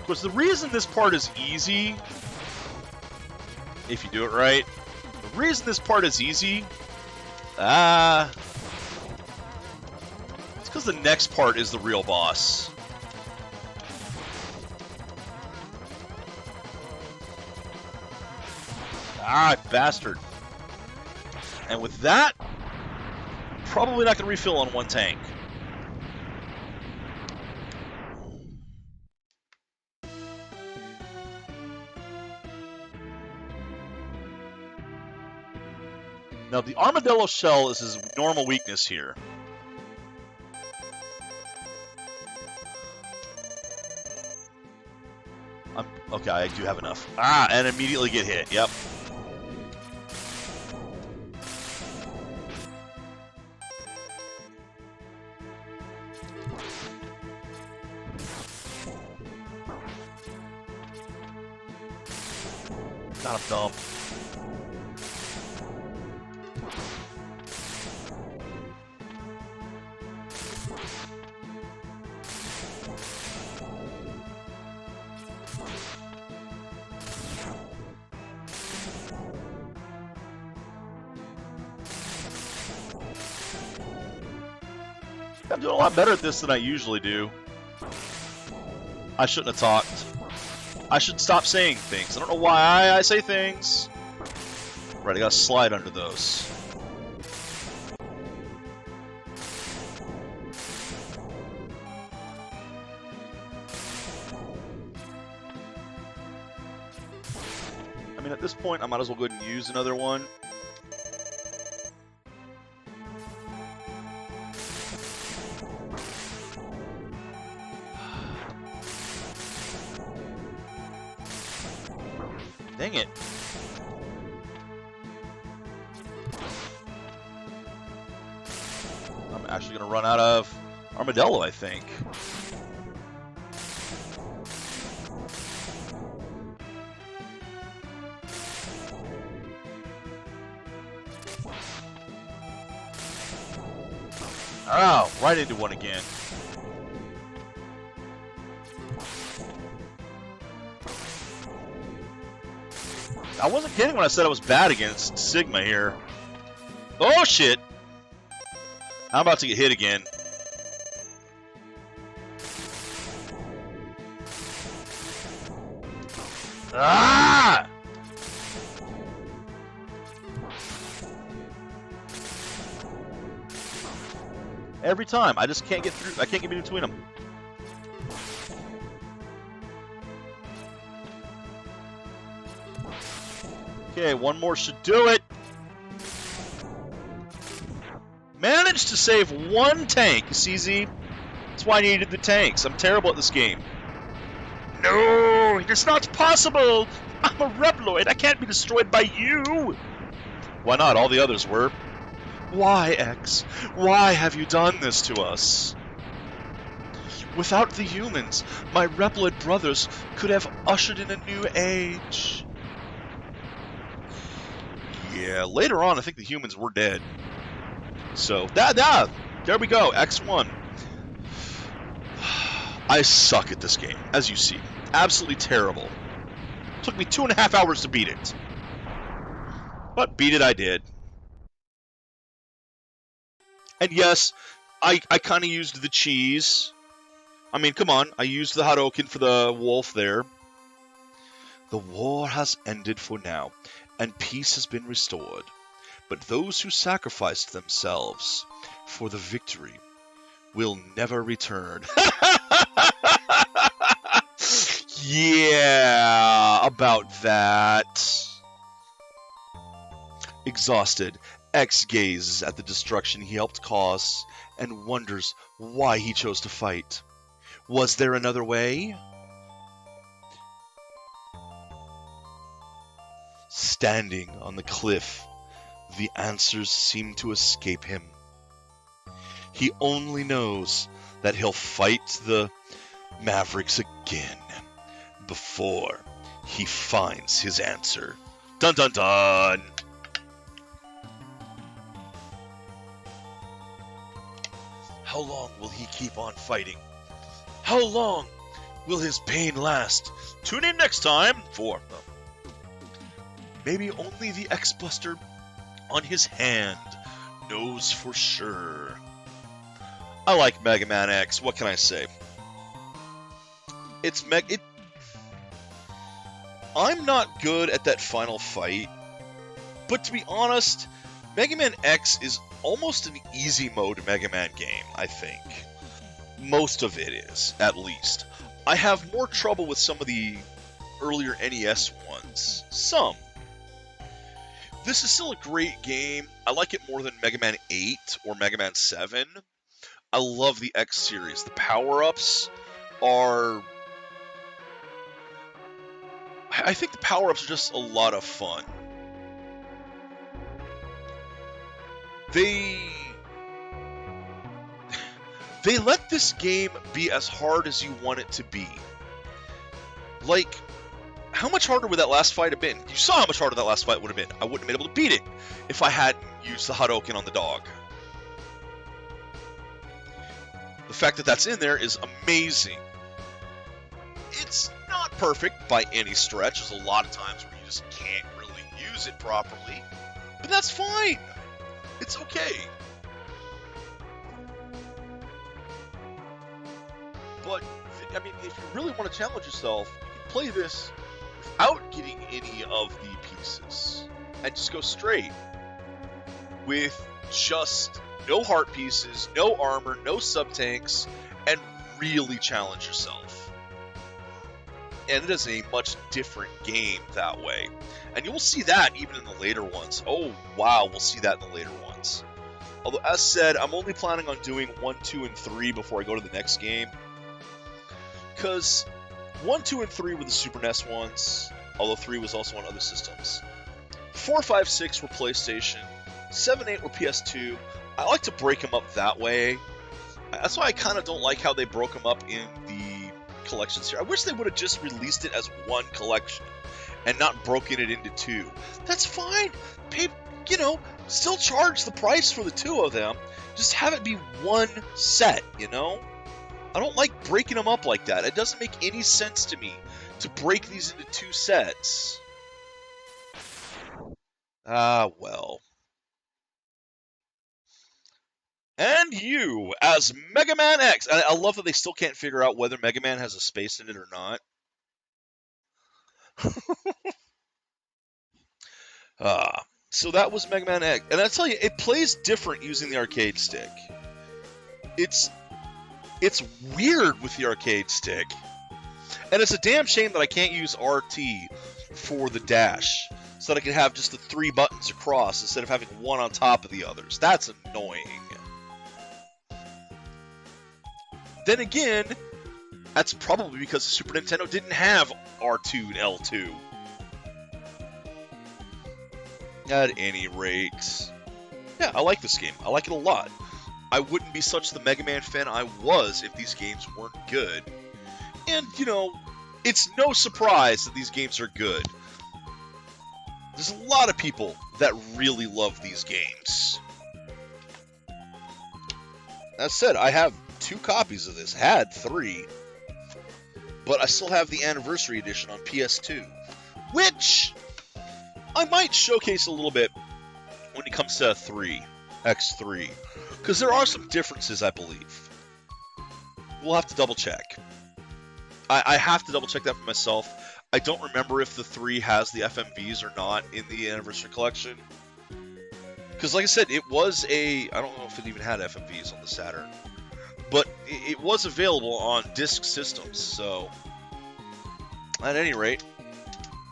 course, the reason this part is easy, if you do it right, the reason this part is easy, it's because the next part is the real boss. Bastard. And with that, probably not going to refill on one tank. Now, the Armadillo Shell is his normal weakness here. Okay, I do have enough. And immediately get hit. Yep. Got him dumb. I'm doing a lot better at this than I usually do. I shouldn't have talked. I should stop saying things. I don't know why I say things. Right, I gotta slide under those. I mean, at this point, I might as well go ahead and use another one. Dang it. I'm actually going to run out of Armadillo, I think. Oh, right into one again. I wasn't kidding when I said I was bad against Sigma here. Oh, shit. I'm about to get hit again. Ah! Every time. I just can't get through. I can't get between them. Okay, one more should do it. Managed to save one tank, CZ. That's why I needed the tanks. I'm terrible at this game. No, it's not possible. I'm a Reploid. I can't be destroyed by you. Why not? All the others were. Why, X? Why have you done this to us? Without the humans, my Reploid brothers could have ushered in a new age. Yeah, later on, I think the humans were dead. So, there we go, X1. I suck at this game, as you see. Absolutely terrible. Took me 2.5 hours to beat it. But beat it I did. And yes, I kind of used the cheese. I mean, come on, I used the Hadoken for the wolf there. The war has ended for now, and peace has been restored. But those who sacrificed themselves for the victory will never return. Yeah, about that. Exhausted, X gazes at the destruction he helped cause and wonders why he chose to fight. Was there another way? Standing on the cliff, the answers seem to escape him. He only knows that he'll fight the Mavericks again before he finds his answer. Dun dun dun! How long will he keep on fighting? How long will his pain last? Tune in next time for maybe only the X-Buster on his hand knows for sure. I like Mega Man X. What can I say? I'm not good at that final fight, but to be honest, Mega Man X is almost an easy mode Mega Man game, I think. Most of it is, at least. I have more trouble with some of the earlier NES ones. Some. This is still a great game. I like it more than Mega Man 8 or Mega Man 7. I love the X series. The power-ups are... I think the power-ups are just a lot of fun. They let this game be as hard as you want it to be. Like, how much harder would that last fight have been? You saw how much harder that last fight would have been. I wouldn't have been able to beat it if I hadn't used the Hadouken on the dog. The fact that that's in there is amazing. It's not perfect by any stretch. There's a lot of times where you just can't really use it properly. But that's fine. It's okay. But, I mean, if you really want to challenge yourself, you can play this without getting any of the pieces. And just go straight. With just no heart pieces, no armor, no sub-tanks, and really challenge yourself. And it is a much different game that way. And you will see that even in the later ones. Oh, wow, we'll see that in the later ones. Although, as said, I'm only planning on doing 1, 2, and 3 before I go to the next game. Because 1, 2, and 3 were the Super NES ones, although 3 was also on other systems. 4, 5, 6 were PlayStation. 7, 8 were PS2. I like to break them up that way. That's why I kind of don't like how they broke them up in the collections here. I wish they would have just released it as one collection and not broken it into 2. That's fine. Pay, still charge the price for the 2 of them. Just have it be one set, I don't like breaking them up like that. It doesn't make any sense to me to break these into 2 sets. Ah, well. And you, as Mega Man X. I love that they still can't figure out whether Mega Man has a space in it or not. So that was Mega Man X. And I tell you, it plays different using the arcade stick. It's weird with the arcade stick. And it's a damn shame that I can't use RT for the dash, so that I can have just the 3 buttons across instead of having one on top of the others. That's annoying. Then again, that's probably because the Super Nintendo didn't have R2 and L2. At any rate, yeah, I like this game. I like it a lot. I wouldn't be such the Mega Man fan I was if these games weren't good. And, it's no surprise that these games are good. There's a lot of people that really love these games. That said, I have 2 copies of this. Had 3. But I still have the Anniversary Edition on PS2. Which I might showcase a little bit when it comes to 3. X3. Because there are some differences, I believe. We'll have to double check. I have to double check that for myself. I don't remember if the 3 has the FMVs or not in the Anniversary Collection. Because like I said, it was I don't know if it even had FMVs on the Saturn. But it was available on disc systems, so... At any rate,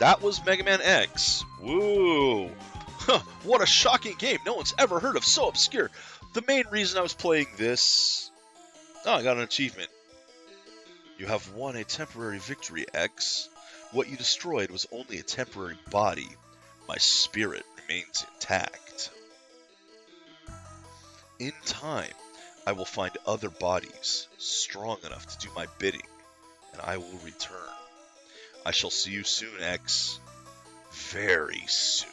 that was Mega Man X. Woo! Huh, what a shocking game no one's ever heard of, so obscure. The main reason I was playing this... Oh, I got an achievement. You have won a temporary victory, X. What you destroyed was only a temporary body. My spirit remains intact. In time, I will find other bodies strong enough to do my bidding, and I will return. I shall see you soon, X. Very soon.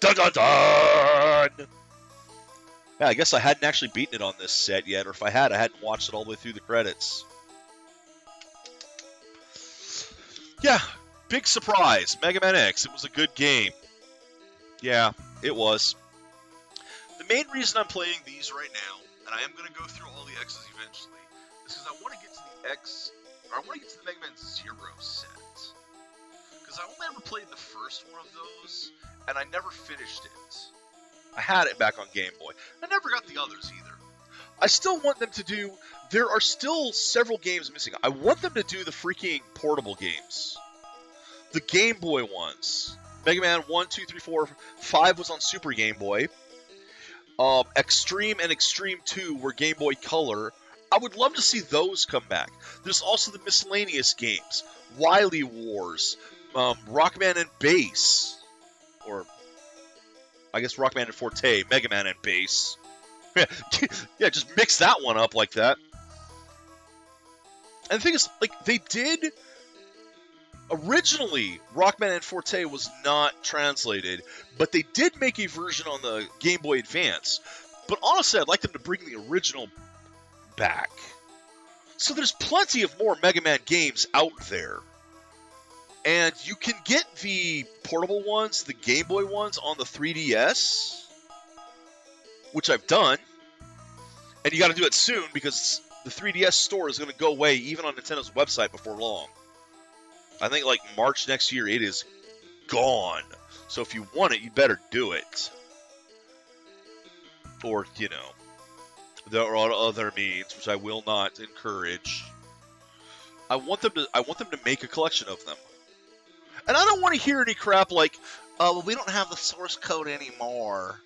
Dun dun dun! Yeah, I guess I hadn't actually beaten it on this set yet, or if I had, I hadn't watched it all the way through the credits. Yeah, big surprise. Mega Man X. It was a good game. Yeah, it was. The main reason I'm playing these right now, and I am going to go through all the X's eventually, is because I want to get to the X, or I want to get to the Mega Man Zero set. Because I only ever played the first one of those, and I never finished it. I had it back on Game Boy. I never got the others either. I still want them to do... There are still several games missing. I want them to do the freaking portable games. The Game Boy ones. Mega Man 1, 2, 3, 4, 5 was on Super Game Boy. Extreme and Extreme 2 were Game Boy Color. I would love to see those come back. There's also the miscellaneous games. Wily Wars. Rockman and Bass. Or, I guess Rockman and Forte. Mega Man and Bass. Yeah, just mix that one up like that. And the thing is, like, they did... Originally, Rockman and Forte was not translated, but they did make a version on the Game Boy Advance. But honestly, I'd like them to bring the original back. So there's plenty of more Mega Man games out there. And you can get the portable ones, the Game Boy ones, on the 3DS, which I've done. And you got to do it soon, because the 3DS store is going to go away even on Nintendo's website before long. I think like March next year, it is gone. So if you want it, you better do it. Or, you know, there are other means, which I will not encourage. I want them to make a collection of them. And I don't want to hear any crap like, oh, well, we don't have the source code anymore.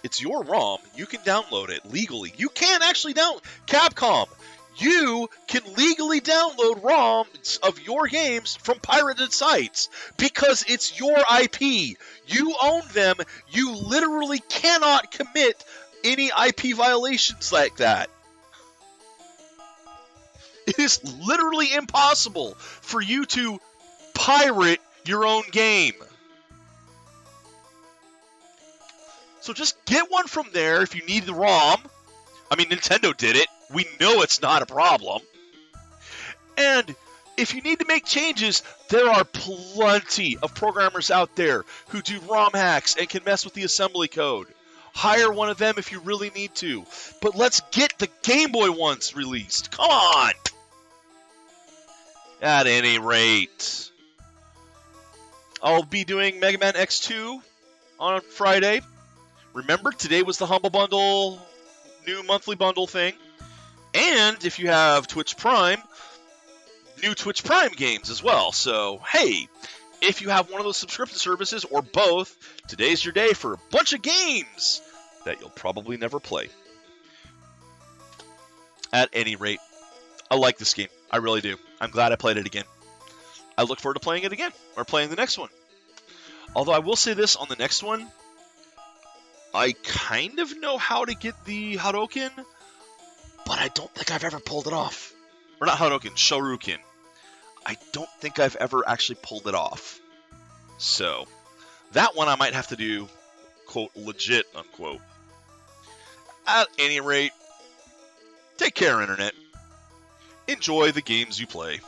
It's your ROM. You can download it legally. You can actually download Capcom. You can legally download ROMs of your games from pirated sites because it's your IP. You own them. You literally cannot commit any IP violations like that. It is literally impossible for you to pirate your own game. So just get one from there if you need the ROM. I mean, Nintendo did it. We know it's not a problem. And if you need to make changes, there are plenty of programmers out there who do ROM hacks and can mess with the assembly code. Hire one of them if you really need to. But let's get the Game Boy ones released. Come on! At any rate, I'll be doing Mega Man X2 on Friday. Remember, today was the Humble Bundle, new monthly bundle thing. And if you have Twitch Prime, new Twitch Prime games as well. So, hey, if you have one of those subscription services or both, today's your day for a bunch of games that you'll probably never play. At any rate, I like this game. I really do. I'm glad I played it again. I look forward to playing it again, or playing the next one. Although I will say this on the next one, I kind of know how to get the Hadouken, but I don't think I've ever pulled it off. Or not Hadouken, Shoryuken. I don't think I've ever actually pulled it off. So, that one I might have to do, quote, legit, unquote. At any rate, take care, Internet. Enjoy the games you play.